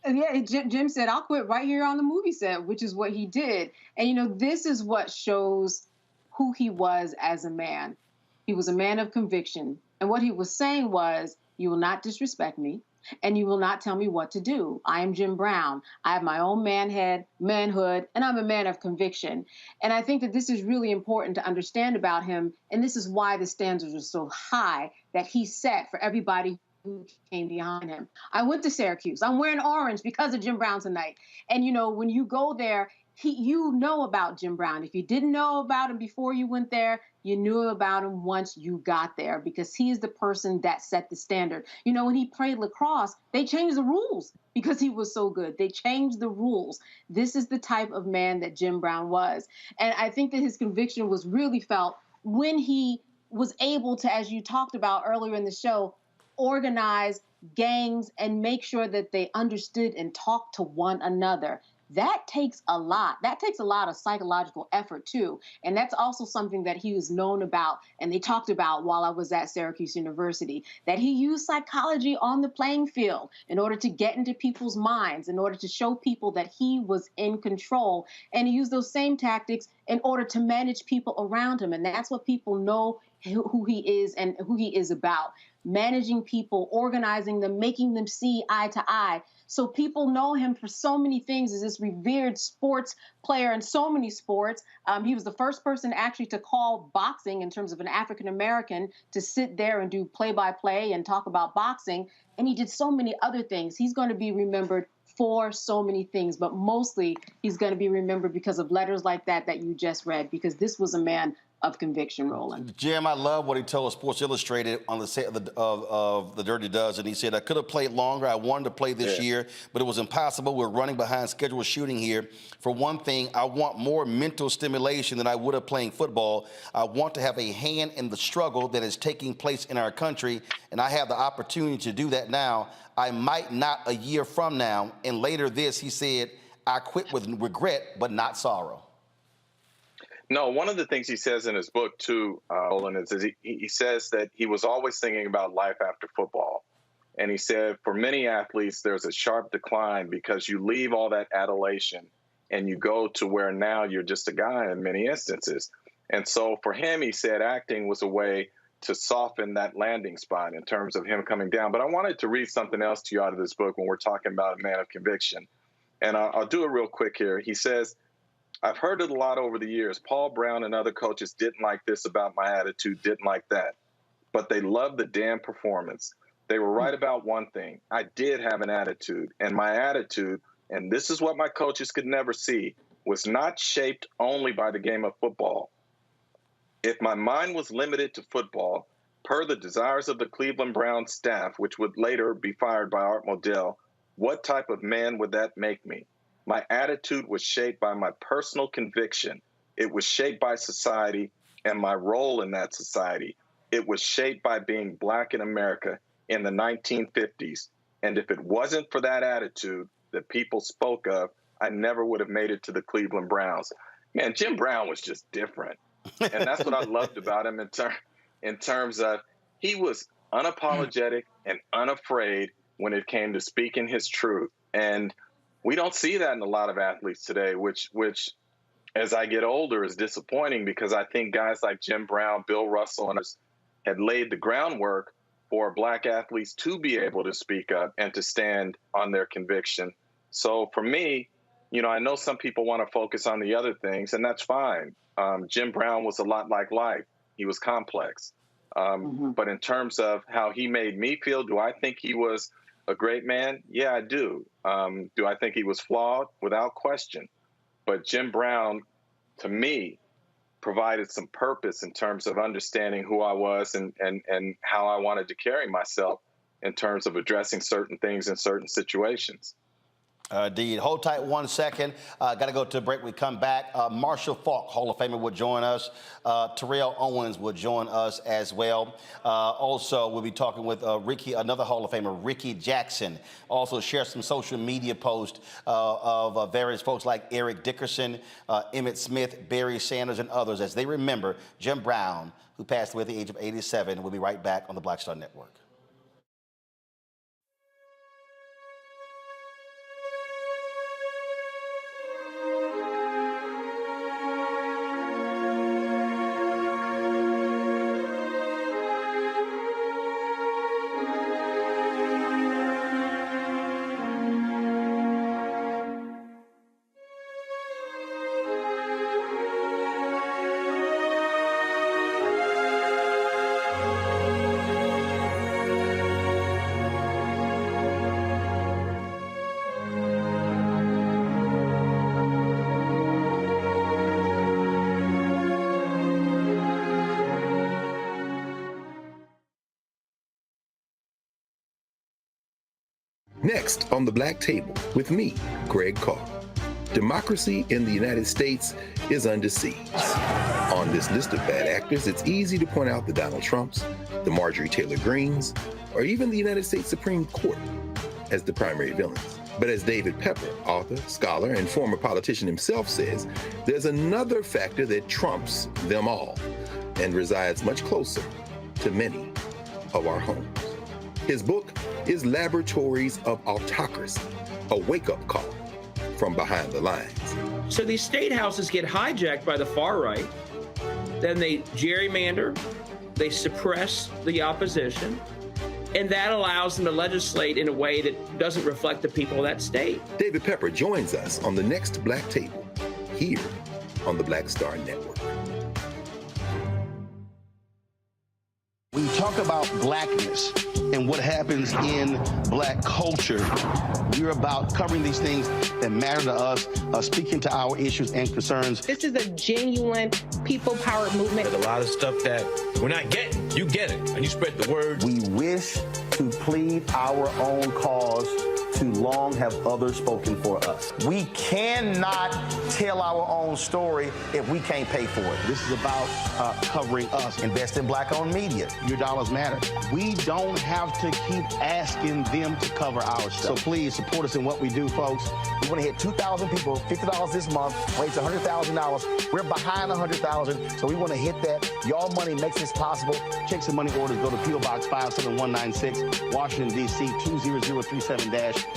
Yeah, Jim said, I'll quit right here on the movie set, which is what he did. And, this is what shows who he was as a man. He was a man of conviction. And what he was saying was, you will not disrespect me, and you will not tell me what to do. I am Jim Brown. I have my own manhood, and I'm a man of conviction. And I think that this is really important to understand about him, and this is why the standards are so high that he set for everybody who came behind him. I went to Syracuse. I'm wearing orange because of Jim Brown tonight. And, when you go there, you know about Jim Brown. If you didn't know about him before you went there, you knew about him once you got there, because he's the person that set the standard. When he played lacrosse, they changed the rules because he was so good. They changed the rules. This is the type of man that Jim Brown was. And I think that his conviction was really felt when he was able to, as you talked about earlier in the show, organize gangs and make sure that they understood and talked to one another. That takes a lot. That takes a lot of psychological effort, too. And that's also something that he was known about, and they talked about while I was at Syracuse University, that he used psychology on the playing field in order to get into people's minds, in order to show people that he was in control. And he used those same tactics in order to manage people around him. And that's what people know who he is and who he is about. Managing people, organizing them, making them see eye to eye. So people know him for so many things as this revered sports player in so many sports. He was the first person actually to call boxing, in terms of an African-American, to sit there and do play-by-play and talk about boxing. And he did so many other things. He's going to be remembered for so many things, but mostly he's going to be remembered because of letters like that you just read, because this was a man of conviction, Roland. Jim, I love what he told Sports Illustrated on the set of the Dirty Dozen. He said, I could have played longer. I wanted to play this year, but it was impossible. We're running behind scheduled shooting here. For one thing, I want more mental stimulation than I would have playing football. I want to have a hand in the struggle that is taking place in our country, and I have the opportunity to do that now. I might not a year from now. And later this, he said, I quit with regret, but not sorrow. No, one of the things he says in his book, too, Roland, is he says that he was always thinking about life after football. And he said, for many athletes, there's a sharp decline because you leave all that adulation and you go to where now you're just a guy in many instances. And so for him, he said acting was a way to soften that landing spot in terms of him coming down. But I wanted to read something else to you out of this book when we're talking about a man of conviction. And I'll do it real quick here. He says, I've heard it a lot over the years. Paul Brown and other coaches didn't like this about my attitude, didn't like that. But they loved the damn performance. They were right about one thing. I did have an attitude. And my attitude, and this is what my coaches could never see, was not shaped only by the game of football. If my mind was limited to football, per the desires of the Cleveland Browns staff, which would later be fired by Art Modell, what type of man would that make me? My attitude was shaped by my personal conviction. It was shaped by society and my role in that society. It was shaped by being black in America in the 1950s. And if it wasn't for that attitude that people spoke of, I never would have made it to the Cleveland Browns. Man, Jim Brown was just different. And that's what I loved about him in terms of he was unapologetic and unafraid when it came to speaking his truth. And we don't see that in a lot of athletes today, which as I get older is disappointing, because I think guys like Jim Brown, Bill Russell, and others had laid the groundwork for black athletes to be able to speak up and to stand on their conviction. So for me, I know some people want to focus on the other things, and that's fine. Jim Brown was a lot like life. He was complex. But in terms of how he made me feel, do I think he was a great man? Yeah, I do. Do I think he was flawed? Without question. But Jim Brown, to me, provided some purpose in terms of understanding who I was and how I wanted to carry myself in terms of addressing certain things in certain situations. Indeed. Hold tight 1 second. Got to go to a break. We come back. Marshall Faulk, Hall of Famer, will join us. Terrell Owens will join us as well. Also, we'll be talking with Ricky, another Hall of Famer, Ricky Jackson. Also, share some social media posts of various folks like Eric Dickerson, Emmett Smith, Barry Sanders, and others as they remember Jim Brown, who passed away at the age of 87. We'll be right back on the Black Star Network. Next on the Black Table with me, Greg Carr. Democracy in the United States is under siege. On this list of bad actors, it's easy to point out the Donald Trumps, the Marjorie Taylor Greens, or even the United States Supreme Court as the primary villains. But as David Pepper, author, scholar, and former politician himself says, there's another factor that trumps them all and resides much closer to many of our homes. His book is Laboratories of Autocracy, a wake-up call from behind the lines. So these state houses get hijacked by the far right, then they gerrymander, they suppress the opposition, and that allows them to legislate in a way that doesn't reflect the people of that state. David Pepper joins us on the next Black Table, here on the Black Star Network. When you talk about blackness and what happens in black culture, we're about covering these things that matter to us, speaking to our issues and concerns. This is a genuine people-powered movement. There's a lot of stuff that we're not getting. You get it, and you spread the word. We wish to plead our own cause. Too long have others spoken for us. We cannot tell our own story if we can't pay for it. This is about covering us. Invest in black-owned media. Your dollars matter. We don't have to keep asking them to cover our stuff. So please support us in what we do, folks. We want to hit 2,000 people, $50 this month, raise $100,000. We're behind 100,000, so we want to hit that. Y'all money makes this possible. Check some money orders. Go to P.O. Box 57196, Washington, D.C. 20037-0196.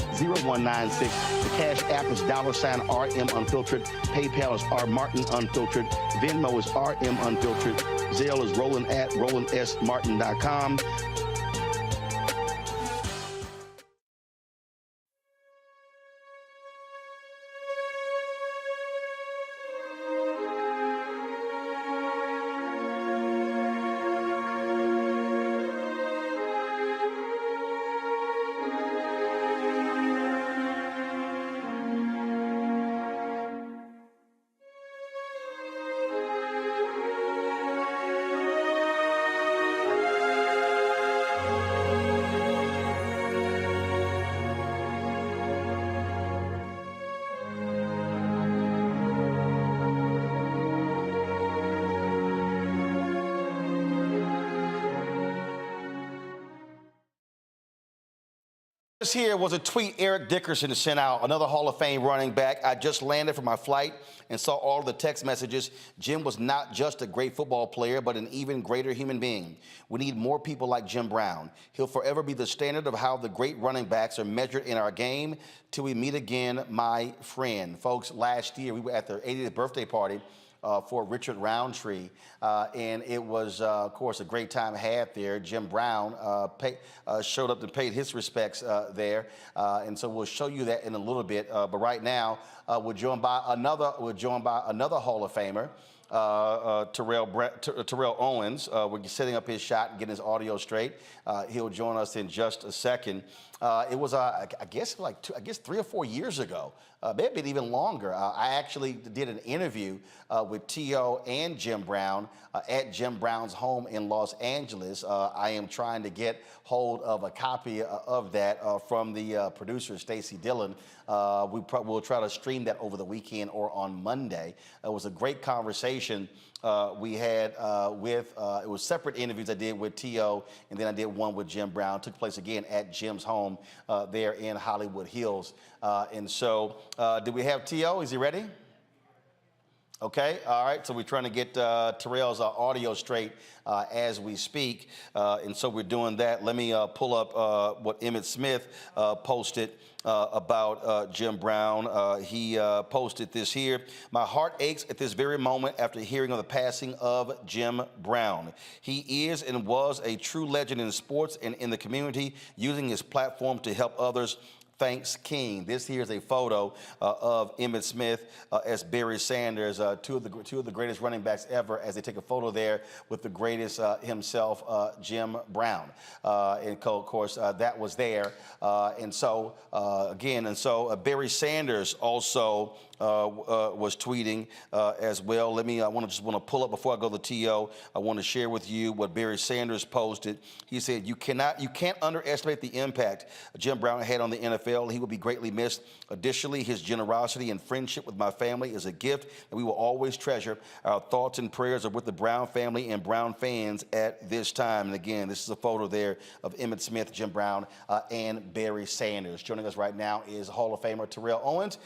The Cash App is $RM Unfiltered. PayPal is R Martin Unfiltered. Venmo is RM Unfiltered. Zelle is Roland at RolandSMartin.com. This here was a tweet Eric Dickerson sent out, another Hall of Fame running back. I just landed from my flight and saw all of the text messages. Jim was not just a great football player, but an even greater human being. We need more people like Jim Brown. He'll forever be the standard of how the great running backs are measured in our game. Till we meet again, my friend. Folks, last year we were at their 80th birthday party for Richard Roundtree, and it was, of course, a great time had there. Jim Brown showed up and paid his respects there, and so we'll show you that in a little bit. But right now, we're joined by another Hall of Famer. Terrell Owens. We're setting up his shot and getting his audio straight. He'll join us in just a second. It was, I guess 3 or 4 years ago, maybe even longer. I actually did an interview with T.O. and Jim Brown at Jim Brown's home in Los Angeles. I am trying to get hold of a copy of that from the producer, Stacey Dillon. We'll try to stream that over the weekend or on Monday. It was a great conversation we had it was separate interviews I did with T.O. and then I did one with Jim Brown. It took place again at Jim's home there in Hollywood Hills. And so, do we have T.O.? Is he ready? Okay, all right, so we're trying to get Terrell's audio straight as we speak, and so we're doing that. Let me pull up what Emmitt Smith posted about Jim Brown. He posted this here. My heart aches at this very moment after hearing of the passing of Jim Brown. He is and was a true legend in sports and in the community, using his platform to help others. Thanks, King. This here is a photo of Emmitt Smith as Barry Sanders, two of the greatest running backs ever, as they take a photo there with the greatest himself, Jim Brown. And of course, that was there. And so Barry Sanders also was tweeting as well. I want to pull up before I go to T.O. I want to share with you what Barry Sanders posted. He said, you can't underestimate the impact Jim Brown had on the NFL. He will be greatly missed. Additionally, his generosity and friendship with my family is a gift that we will always treasure. Our thoughts and prayers are with the Brown family and Brown fans at this time. And again, this is a photo there of Emmitt Smith, Jim Brown, and Barry Sanders. Joining us right now is Hall of Famer Terrell Owens.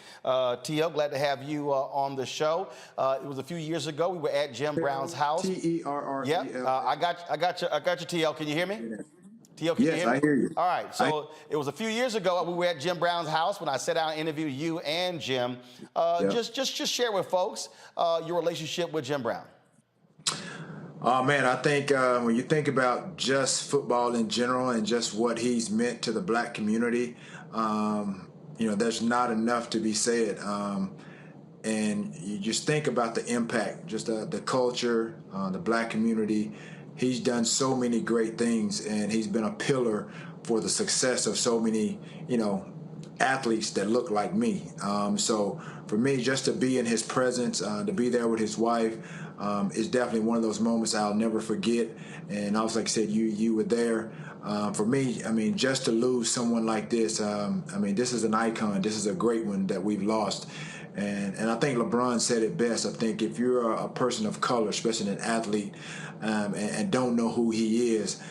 T.O., glad to have you on the show. It was a few years ago. We were at Jim Brown's house. Terrell. Yeah, I got you, T.O. Can you hear me? T.O., can you hear me? Yes, I hear you. All right, so it was a few years ago. We were at Jim Brown's house when I sat down and interviewed you and Jim. Just share with folks your relationship with Jim Brown. Oh, man, I think when you think about just football in general and just what he's meant to the black community, there's not enough to be said. And you just think about the impact, just the culture, the black community. He's done so many great things, and he's been a pillar for the success of so many, athletes that look like me. So for me, just to be in his presence, to be there with his wife, is definitely one of those moments I'll never forget. And also, like I said, you were there. For me, just to lose someone like this, this is an icon. This is a great one that we've lost. And I think LeBron said it best. I think if you're a person of color, especially an athlete, and don't know who he is,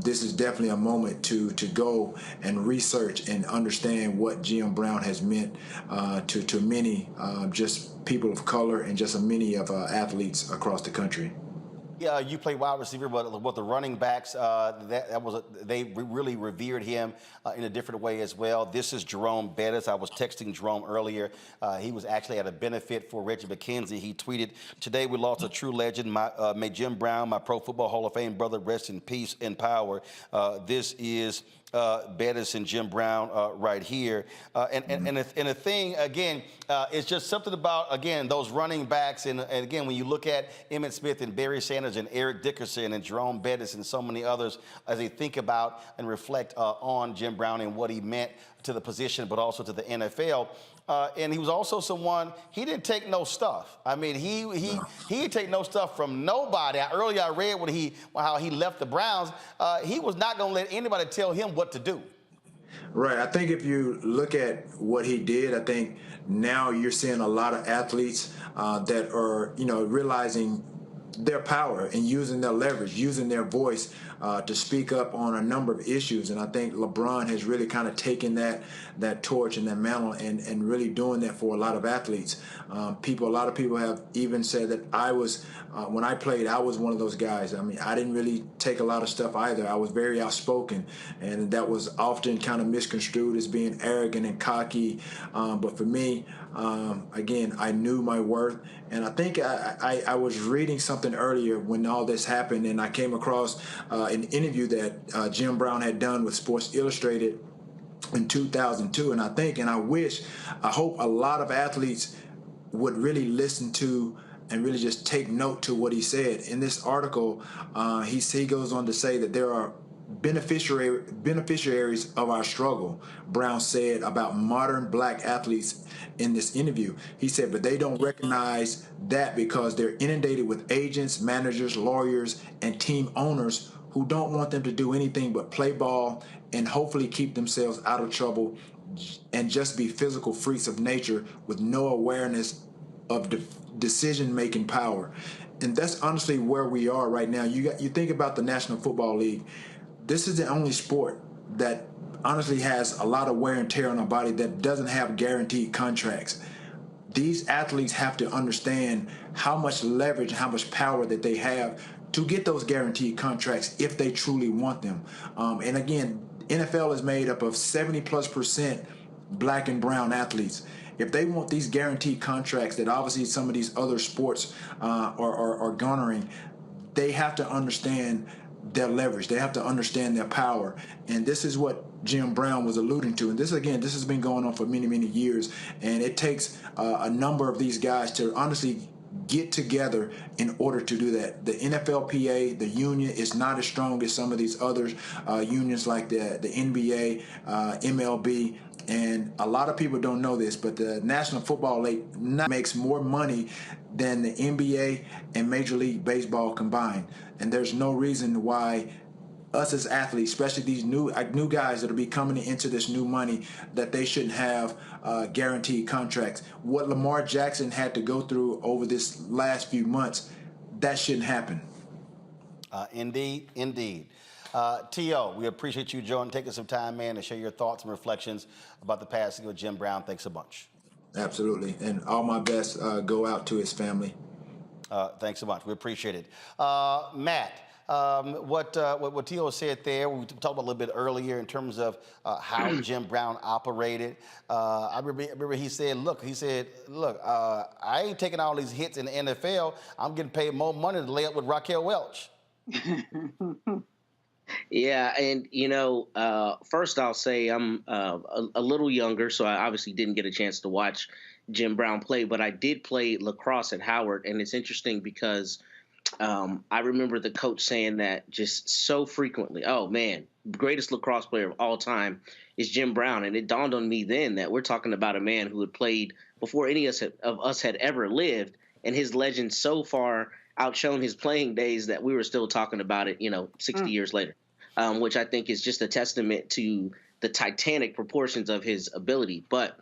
this is definitely a moment to go and research and understand what Jim Brown has meant to many just people of color and just many of athletes across the country. Yeah, you play wide receiver, but with the running backs, they really revered him in a different way as well. This is Jerome Bettis. I was texting Jerome earlier. He was actually at a benefit for Reggie McKenzie. He tweeted, "Today we lost a true legend. May Jim Brown, my Pro Football Hall of Fame brother, rest in peace and power." This is Bettis and Jim Brown right here. And the thing, again, it's just something about, again, those running backs. And again, when you look at Emmitt Smith and Barry Sanders and Eric Dickerson and Jerome Bettis and so many others, as they think about and reflect on Jim Brown and what he meant to the position, but also to the NFL. And he was also someone, he didn't take no stuff. He didn't take no stuff from nobody. Earlier I read how he left the Browns. He was not going to let anybody tell him what to do. Right. I think if you look at what he did, I think now you're seeing a lot of athletes that are, realizing their power and using their leverage, using their voice to speak up on a number of issues. And I think LeBron has really kind of taken that torch and that mantle and really doing that for a lot of athletes. A lot of people have even said that I was, when I played, I was one of those guys. I didn't really take a lot of stuff either. I was very outspoken, and that was often kind of misconstrued as being arrogant and cocky. But for me, again, I knew my worth. And I think I was reading something earlier when all this happened, and I came across an interview that Jim Brown had done with Sports Illustrated in 2002. And I hope a lot of athletes would really listen to and really just take note to what he said. In this article, he goes on to say that there are beneficiaries of our struggle, Brown said about modern black athletes in this interview. He said, but they don't recognize that because they're inundated with agents, managers, lawyers, and team owners who don't want them to do anything but play ball and hopefully keep themselves out of trouble and just be physical freaks of nature with no awareness of decision-making power. And that's honestly where we are right now. You think about the National Football League. This is the only sport that honestly has a lot of wear and tear on our body that doesn't have guaranteed contracts. These athletes have to understand how much leverage, how much power that they have to get those guaranteed contracts if they truly want them. And again, NFL is made up of 70+% black and brown athletes. If they want these guaranteed contracts that obviously some of these other sports are garnering, they have to understand their leverage. They have to understand their power. And this is what Jim Brown was alluding to. And this has been going on for many, many years. And it takes a number of these guys to honestly get together in order to do that. The NFLPA, the union, is not as strong as some of these other unions like the NBA, MLB. And a lot of people don't know this, but the National Football League makes more money than the NBA and Major League Baseball combined. And there's no reason why us as athletes, especially these new guys that will be coming into this new money, that they shouldn't have guaranteed contracts. What Lamar Jackson had to go through over this last few months, that shouldn't happen. Indeed. T.O., we appreciate you, Joe, and taking some time, man, to share your thoughts and reflections about the passing of Jim Brown. Thanks a bunch. Absolutely. And all my best go out to his family. Thanks so much. We appreciate it. Matt, what T.O. said there, we talked about a little bit earlier in terms of how Jim Brown operated. I remember he said, look, I ain't taking all these hits in the NFL. I'm getting paid more money to lay up with Raquel Welch. Yeah, and first I'll say I'm a little younger, so I obviously didn't get a chance to watch Jim Brown play, but I did play lacrosse at Howard, and it's interesting because I remember the coach saying that just so frequently. Oh man, greatest lacrosse player of all time is Jim Brown, and it dawned on me then that we're talking about a man who had played before any of us had ever lived, and his legend so far outshone his playing days that we were still talking about it, 60 years later, which I think is just a testament to the titanic proportions of his ability. But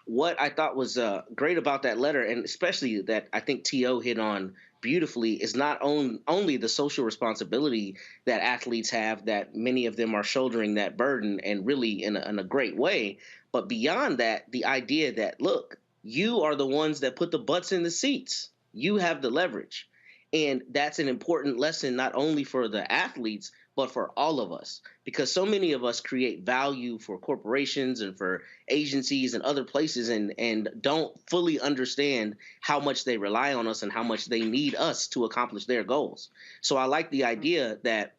what I thought was great about that letter, and especially that I think T.O. hit on beautifully, is not only the social responsibility that athletes have, that many of them are shouldering that burden, and really in a great way, but beyond that, the idea that, look, you are the ones that put the butts in the seats. You have the leverage. And that's an important lesson not only for the athletes, but for all of us, because so many of us create value for corporations and for agencies and other places and don't fully understand how much they rely on us and how much they need us to accomplish their goals. So I like the idea that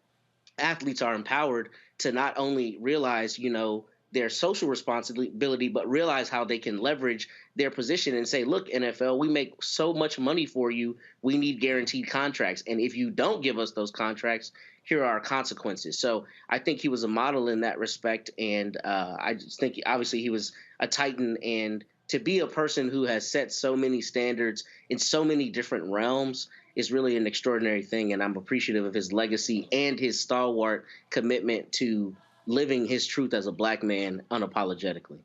athletes are empowered to not only realize, their social responsibility, but realize how they can leverage their position and say, look, NFL, we make so much money for you. We need guaranteed contracts. And if you don't give us those contracts, here are our consequences. So I think he was a model in that respect. And I just think obviously he was a titan. And to be a person who has set so many standards in so many different realms is really an extraordinary thing. And I'm appreciative of his legacy and his stalwart commitment to living his truth as a black man unapologetically.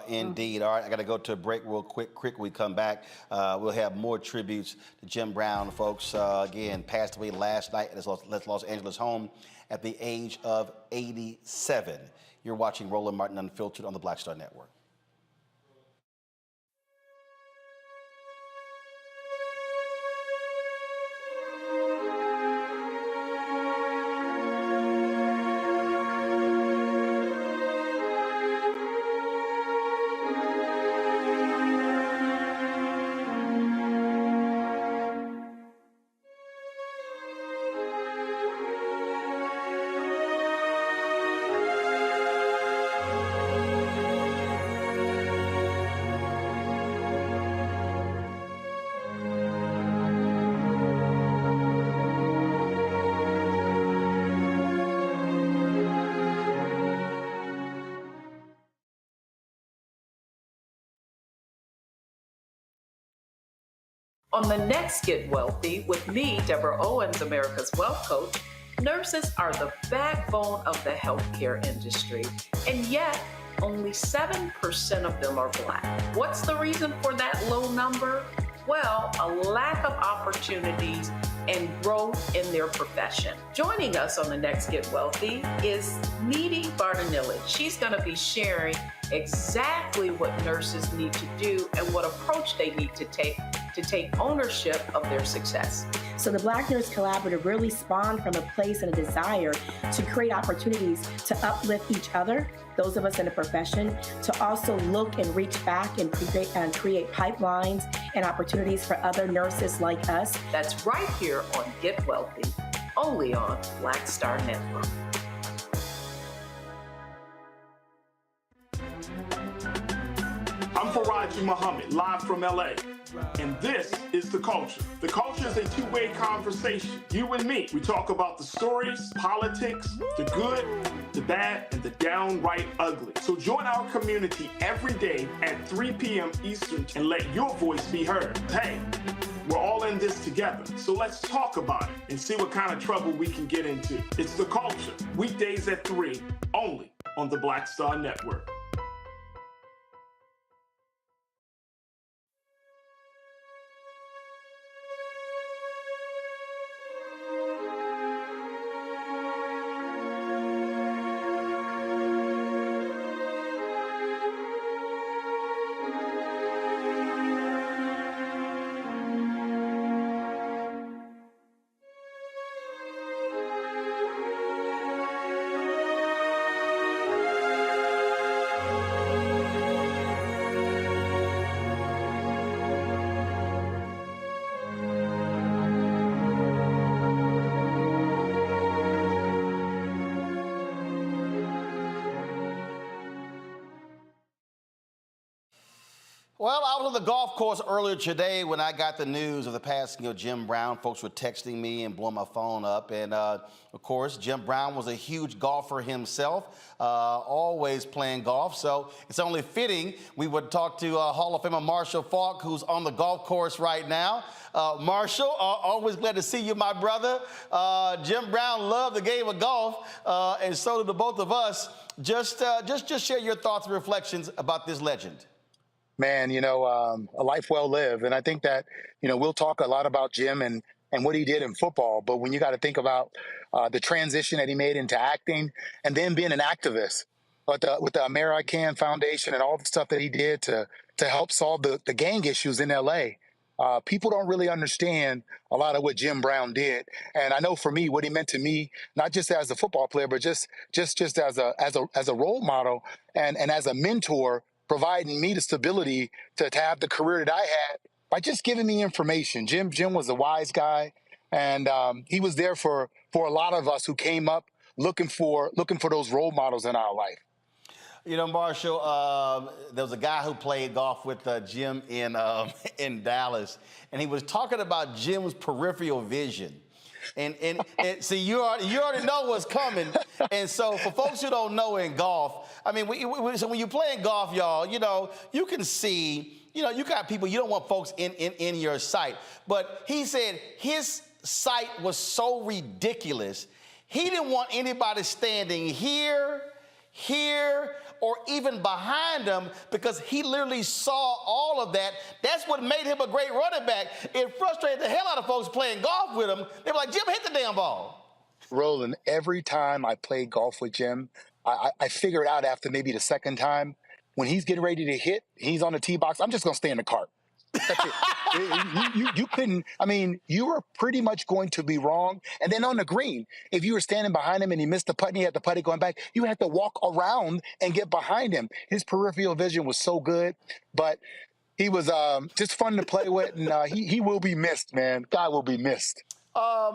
Indeed. All right, I got to go to a break real quick. When we come back, we'll have more tributes to Jim Brown, folks. Again, passed away last night at his Los Angeles home at the age of 87. You're watching Roland Martin Unfiltered on the Black Star Network. On the next Get Wealthy, with me, Deborah Owens, America's Wealth Coach, nurses are the backbone of the healthcare industry, and yet only 7% of them are Black. What's the reason for that low number? Well, a lack of opportunities and growth in their profession. Joining us on the next Get Wealthy is Neely. She's going to be sharing exactly what nurses need to do and what approach they need to take ownership of their success. So the Black Nurse Collaborative really spawned from a place and a desire to create opportunities to uplift each other, those of us in the profession, to also look and reach back and create pipelines and opportunities for other nurses like us. That's right here on Get Wealthy, only on Black Star Network. I'm Faraji Muhammad, live from LA. And this is The Culture. The Culture is a two-way conversation. You and me. We talk about the stories, politics, the good, the bad, and the downright ugly. So join our community every day at 3 p.m. Eastern and let your voice be heard. Hey, we're all in this together. So let's talk about it and see what kind of trouble we can get into. It's The Culture, weekdays at 3, only on the Black Star Network. Well, I was on the golf course earlier today when I got the news of the passing of Jim Brown. Folks were texting me and blowing my phone up. And, of course, Jim Brown was a huge golfer himself, always playing golf. So it's only fitting we would talk to Hall of Famer Marshall Faulk, who's on the golf course right now. Marshall, always glad to see you, my brother. Jim Brown loved the game of golf, and so did the both of us. Just share your thoughts and reflections about this legend. Man, a life well lived. And I think that, we'll talk a lot about Jim and what he did in football. But when you got to think about the transition that he made into acting and then being an activist with the American Foundation and all the stuff that he did to help solve the gang issues in L.A., people don't really understand a lot of what Jim Brown did. And I know for me, what he meant to me, not just as a football player, but just as a role model and as a mentor, providing me the stability to have the career that I had by just giving me information. Jim was a wise guy, and he was there for a lot of us who came up looking for those role models in our life. Marshall, there was a guy who played golf with Jim in Dallas, and he was talking about Jim's peripheral vision. And see, you already know what's coming. And so for folks who don't know in golf, I mean, so when you're playing golf, y'all, you can see, you got people, you don't want folks in your sight. But he said his sight was so ridiculous, he didn't want anybody standing here, or even behind him, because he literally saw all of that. That's what made him a great running back. It frustrated the hell out of folks playing golf with him. They were like, Jim, hit the damn ball. Roland, every time I played golf with Jim, I figured out after maybe the second time, when he's getting ready to hit, he's on the tee box, I'm just going to stay in the cart. That's it. You couldn't, you were pretty much going to be wrong. And then on the green, if you were standing behind him and he missed the putt and he had the putty going back, you had to walk around and get behind him. His peripheral vision was so good, but he was just fun to play with, and he will be missed, man. God will be missed. I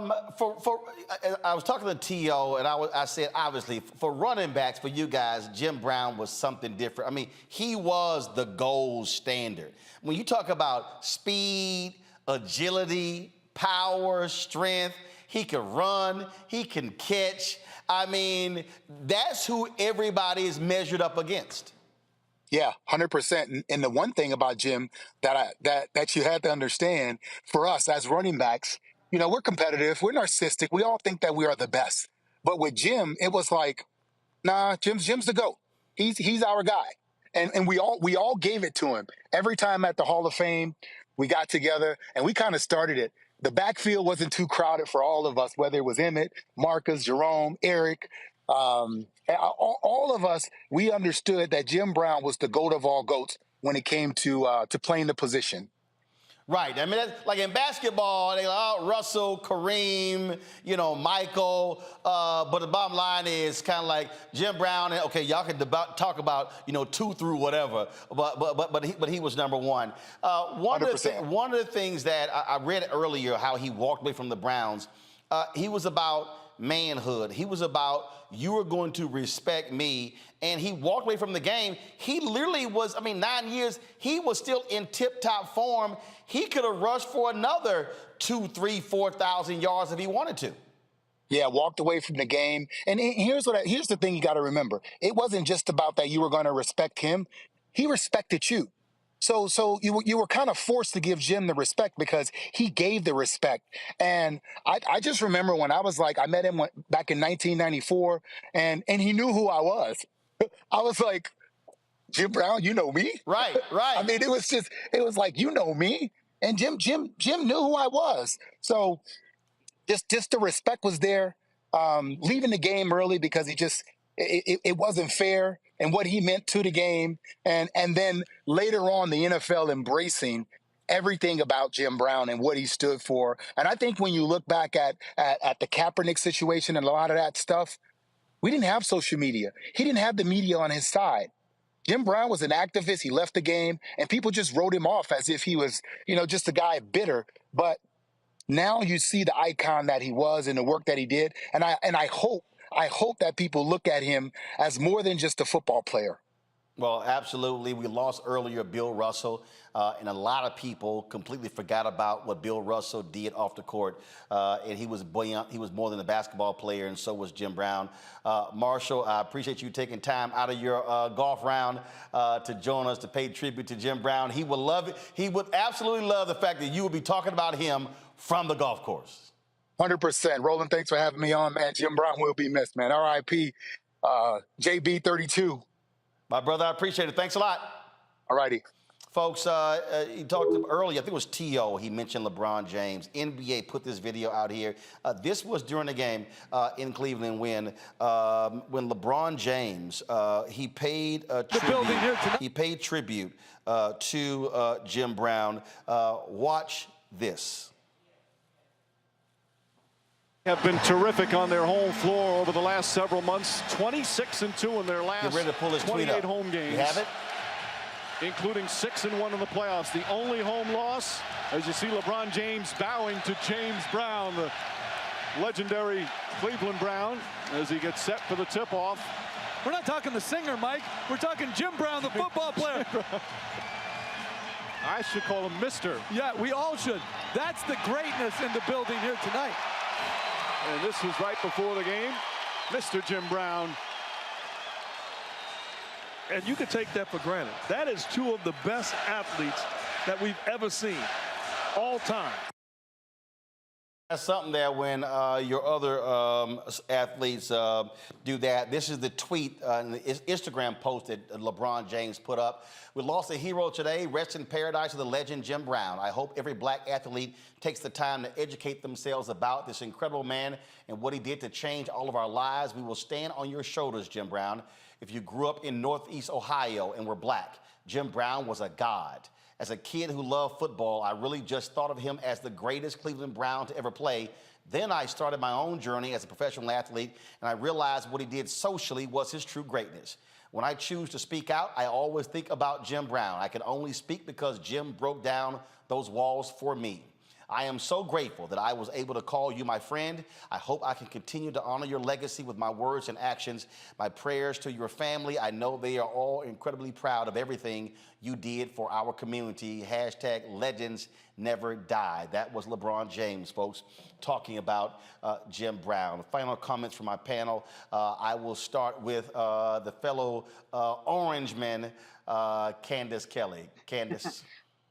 was talking to T.O., and I said, obviously, for running backs, for you guys, Jim Brown was something different. He was the gold standard. When you talk about speed, agility, power, strength, he can run, he can catch. That's who everybody is measured up against. Yeah, 100%. And the one thing about Jim that you had to understand for us as running backs, we're competitive, we're narcissistic, we all think that we are the best. But with Jim, it was like, nah, Jim's the GOAT. He's our guy. And we all gave it to him. Every time at the Hall of Fame, we got together and we kind of started it. The backfield wasn't too crowded for all of us, whether it was Emmett, Marcus, Jerome, Eric, all of us. We understood that Jim Brown was the GOAT of all GOATs when it came to playing the position. Right. I mean, that's, like in basketball, they like, oh, Russell, Kareem, Michael. But the bottom line is kind of like Jim Brown. Okay, y'all can talk about 2 through whatever, but he was number one. One of the things that I read earlier, how he walked away from the Browns. He was about manhood. He was about, you are going to respect me. And he walked away from the game. He literally was, 9 years, he was still in tip-top form. He could have rushed for another 2,000, 3,000, 4,000 yards if he wanted to. Yeah, walked away from the game. And here's the thing you got to remember. It wasn't just about that you were going to respect him. He respected you. So you were kind of forced to give Jim the respect because he gave the respect. And I just remember when I met him back in 1994, and he knew who I was. I was like, Jim Brown, you know me? Right. It was like, you know me. And Jim knew who I was. So just the respect was there. Leaving the game early because it wasn't fair and what he meant to the game. And then later on, the NFL embracing everything about Jim Brown and what he stood for. And I think when you look back at the Kaepernick situation and a lot of that stuff, we didn't have social media. He didn't have the media on his side. Jim Brown was an activist. He left the game, and people just wrote him off as if he was, just a guy bitter. But now you see the icon that he was and the work that he did. And I hope that people look at him as more than just a football player. Well, absolutely. We lost earlier Bill Russell, and a lot of people completely forgot about what Bill Russell did off the court. And he was more than a basketball player, and so was Jim Brown. Marshall, I appreciate you taking time out of your golf round to join us to pay tribute to Jim Brown. He would love it. He would absolutely love the fact that you would be talking about him from the golf course. 100%. Roland, thanks for having me on, man. Jim Brown will be missed, man. R.I.P. JB32. My brother, I appreciate it. Thanks a lot. All righty. Folks, he talked earlier, I think it was T.O., he mentioned LeBron James. NBA put this video out here. This was during the game in Cleveland when LeBron James, he paid tribute to Jim Brown. Watch this. Have been terrific on their home floor over the last several months. 26-2 in their last 28 home games. You have it? Including 6-1 in the playoffs. The only home loss, as you see LeBron James bowing to James Brown, the legendary Cleveland Brown, as he gets set for the tip-off. We're not talking the singer, Mike. We're talking Jim Brown, the football player. I should call him Mr. Yeah, we all should. That's the greatness in the building here tonight. And this was right before the game. Mr. Jim Brown. And you can take that for granted. That is two of the best athletes that we've ever seen, all time. That's something that when your other athletes do that. This is the tweet, the Instagram post that LeBron James put up. We lost a hero today. Rest in paradise to the legend Jim Brown. I hope every black athlete takes the time to educate themselves about this incredible man and what he did to change all of our lives. We will stand on your shoulders, Jim Brown. If you grew up in Northeast Ohio and were black, Jim Brown was a god. As a kid who loved football, I really just thought of him as the greatest Cleveland Brown to ever play. Then I started my own journey as a professional athlete, and I realized what he did socially was his true greatness. When I choose to speak out, I always think about Jim Brown. I can only speak because Jim broke down those walls for me. I am so grateful that I was able to call you my friend. I hope I can continue to honor your legacy with my words and actions. My prayers to your family. I know they are all incredibly proud of everything you did for our community. Hashtag legends never die. That was LeBron James, folks, talking about Jim Brown. Final comments from my panel. I will start with the fellow Orangeman, Candace Kelly. Candace.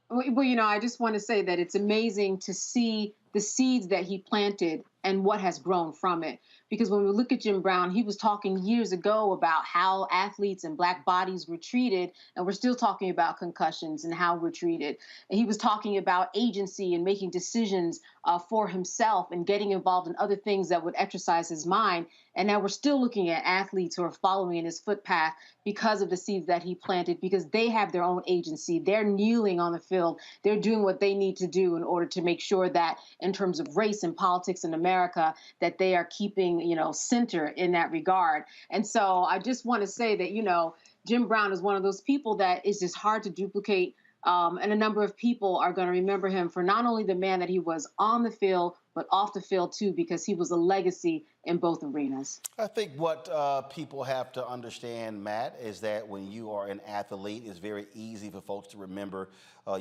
Well, you know, I just want to say that it's amazing to see the seeds that he planted and what has grown from it. Because when we look at Jim Brown, he was talking years ago about how athletes and Black bodies were treated, and we're still talking about concussions and how we're treated. And he was talking about agency and making decisions for himself and getting involved in other things that would exercise his mind. And now we're still looking at athletes who are following in his footpath because of the seeds that he planted, because they have their own agency. They're kneeling on the field. They're doing what they need to do in order to make sure that in terms of race and politics in America, that they are keeping, you know, center in that regard. And so I just want to say that, you know, Jim Brown is one of those people that is just hard to duplicate. And a number of people are going to remember him for not only the man that he was on the field, but off the field too, because he was a legacy in both arenas. I think what people have to understand, Matt, is that when you are an athlete, it's very easy for folks to remember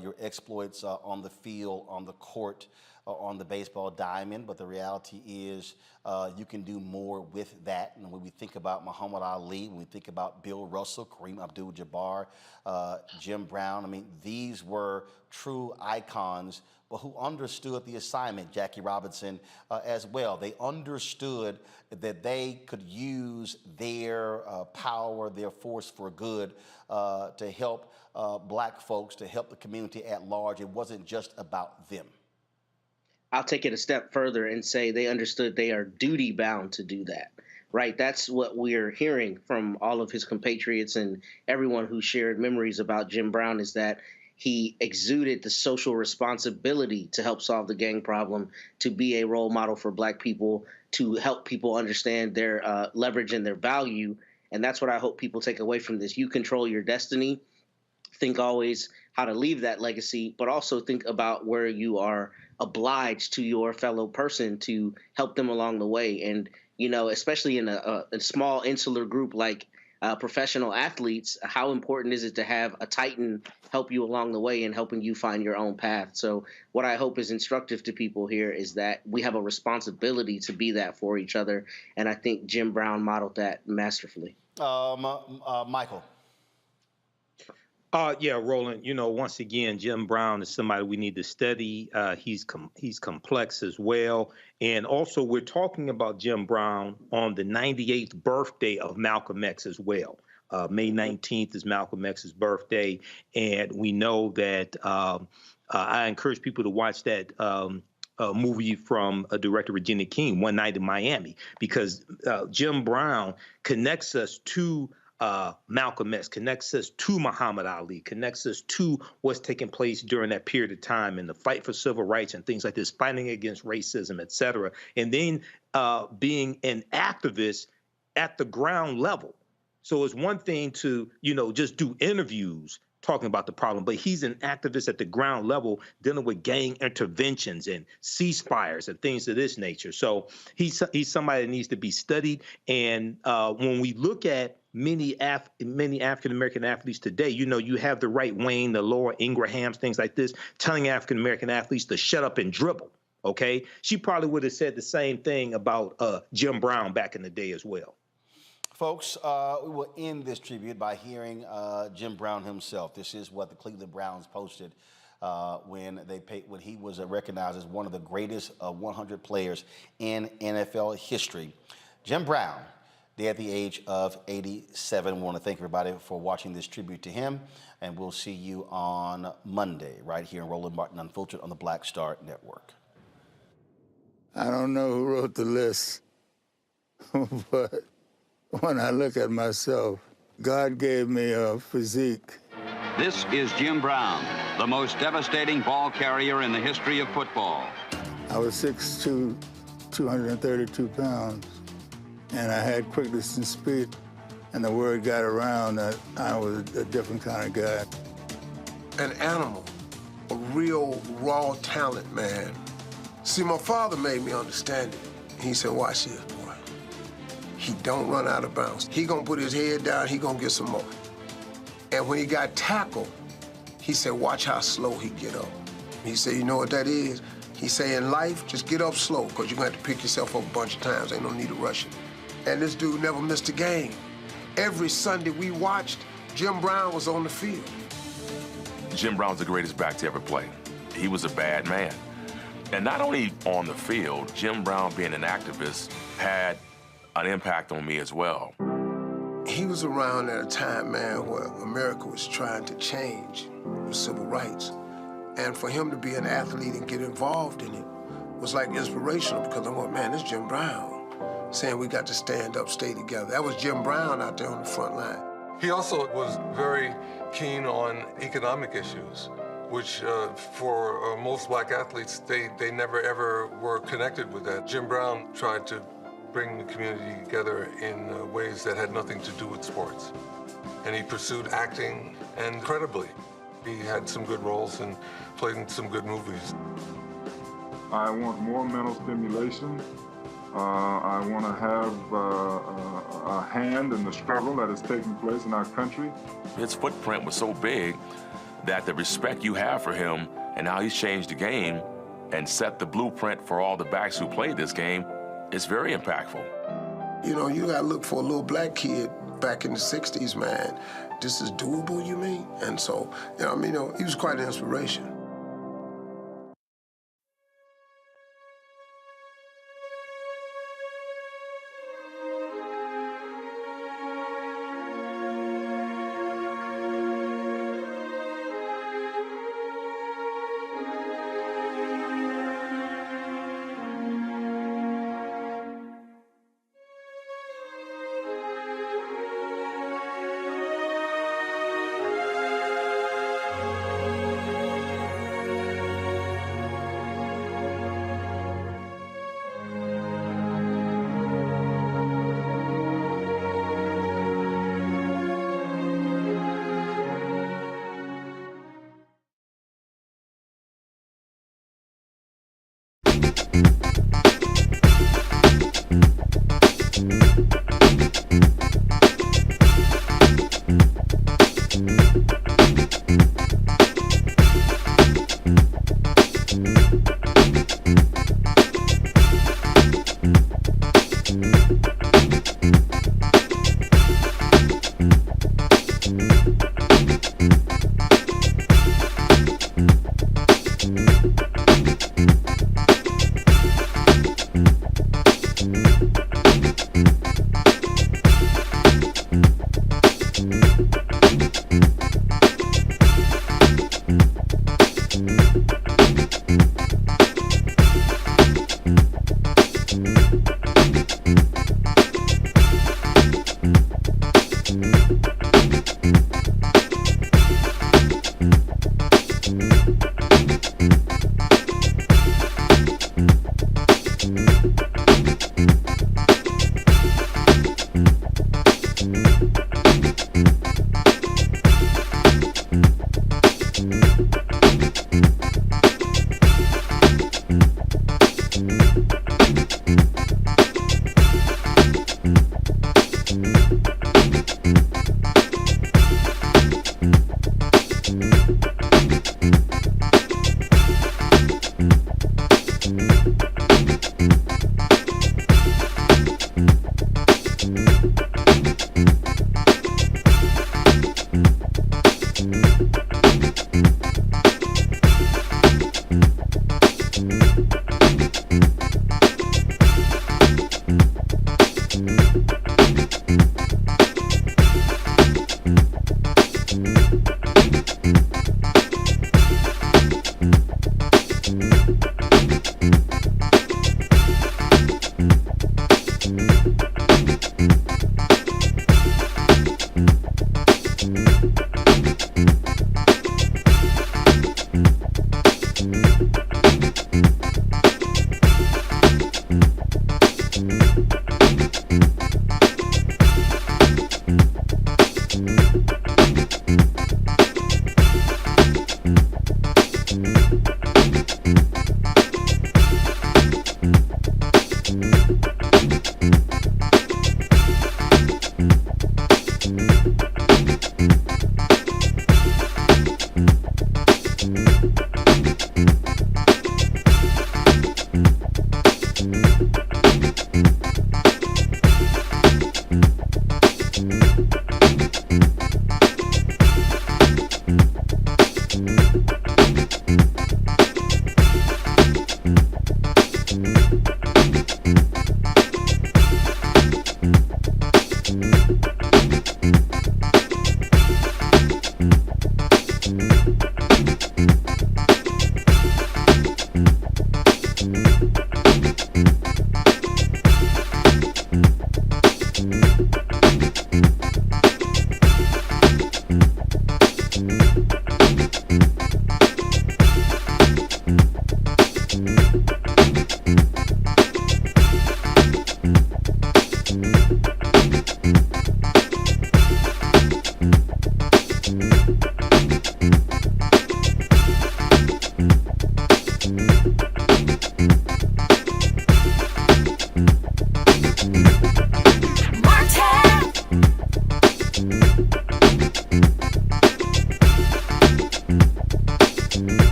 your exploits on the field, on the court, on the baseball diamond. But the reality is you can do more with that. And when we think about Muhammad Ali, when we think about Bill Russell, Kareem Abdul-Jabbar, Jim Brown, I mean, these were true icons, but who understood the assignment, Jackie Robinson as well. They understood that they could use their power, their force for good to help Black folks, to help the community at large. It wasn't just about them. I'll take it a step further and say they understood they are duty bound to do that, right? That's what we're hearing from all of his compatriots and everyone who shared memories about Jim Brown, is that he exuded the social responsibility to help solve the gang problem, to be a role model for Black people, to help people understand their leverage and their value. And that's what I hope people take away from this. You control your destiny. Think always how to leave that legacy, but also think about where you are obliged to your fellow person to help them along the way. And, you know, especially in a small insular group like professional athletes, how important is it to have a titan help you along the way and helping you find your own path? So what I hope is instructive to people here is that we have a responsibility to be that for each other. And I think Jim Brown modeled that masterfully. Michael. Yeah, Roland, you know, once again, Jim Brown is somebody we need to study. He's complex as well. And also, we're talking about Jim Brown on the 98th birthday of Malcolm X as well. May 19th is Malcolm X's birthday. And we know that I encourage people to watch that movie from director Regina King, One Night in Miami, because Jim Brown connects us to Malcolm X, connects us to Muhammad Ali, connects us to what's taking place during that period of time and the fight for civil rights and things like this, fighting against racism, et cetera. And then being an activist at the ground level. So it's one thing to, you know, just do interviews talking about the problem, but he's an activist at the ground level dealing with gang interventions and ceasefires and things of this nature. So he's somebody that needs to be studied. And when we look at many African-American athletes today, you know, you have the right Wayne, the Laura Ingrahams, things like this, telling African-American athletes to shut up and dribble, okay? She probably would have said the same thing about Jim Brown back in the day as well. Folks, we will end this tribute by hearing Jim Brown himself. This is what the Cleveland Browns posted when he was recognized as one of the greatest 100 players in NFL history. Jim Brown, dead at the age of 87. We want to thank everybody for watching this tribute to him, and we'll see you on Monday right here in Roland Martin Unfiltered on the Black Star Network. I don't know who wrote the list, but when I look at myself, God gave me a physique. This is Jim Brown, the most devastating ball carrier in the history of football. I was 6'2", 232 pounds, and I had quickness and speed, and the word got around that I was a different kind of guy. An animal, a real raw talent, man. See, my father made me understand it. He said, watch this, boy. He don't run out of bounds. He gonna put his head down, he gonna get some more. And when he got tackled, he said, watch how slow he get up. He said, you know what that is? He said, in life, just get up slow, because you're gonna have to pick yourself up a bunch of times. Ain't no need to rush it. And this dude never missed a game. Every Sunday we watched, Jim Brown was on the field. Jim Brown's the greatest back to ever play. He was a bad man. And not only on the field, Jim Brown being an activist had an impact on me as well. He was around at a time, man, where America was trying to change with civil rights. And for him to be an athlete and get involved in it was like inspirational, because I'm like, man, this is Jim Brown saying we got to stand up, stay together. That was Jim Brown out there on the front line. He also was very keen on economic issues, which for most black athletes, they never ever were connected with that. Jim Brown tried to bring the community together in ways that had nothing to do with sports. And he pursued acting, and credibly, he had some good roles and played in some good movies. I want more mental stimulation. I want to have a hand in the struggle that is taking place in our country. His footprint was so big that the respect you have for him and how he's changed the game and set the blueprint for all the backs who played this game is very impactful. You know, you gotta look for a little black kid back in the 60s, man. This is doable, you mean? And so, you know, I mean, he was quite an inspiration.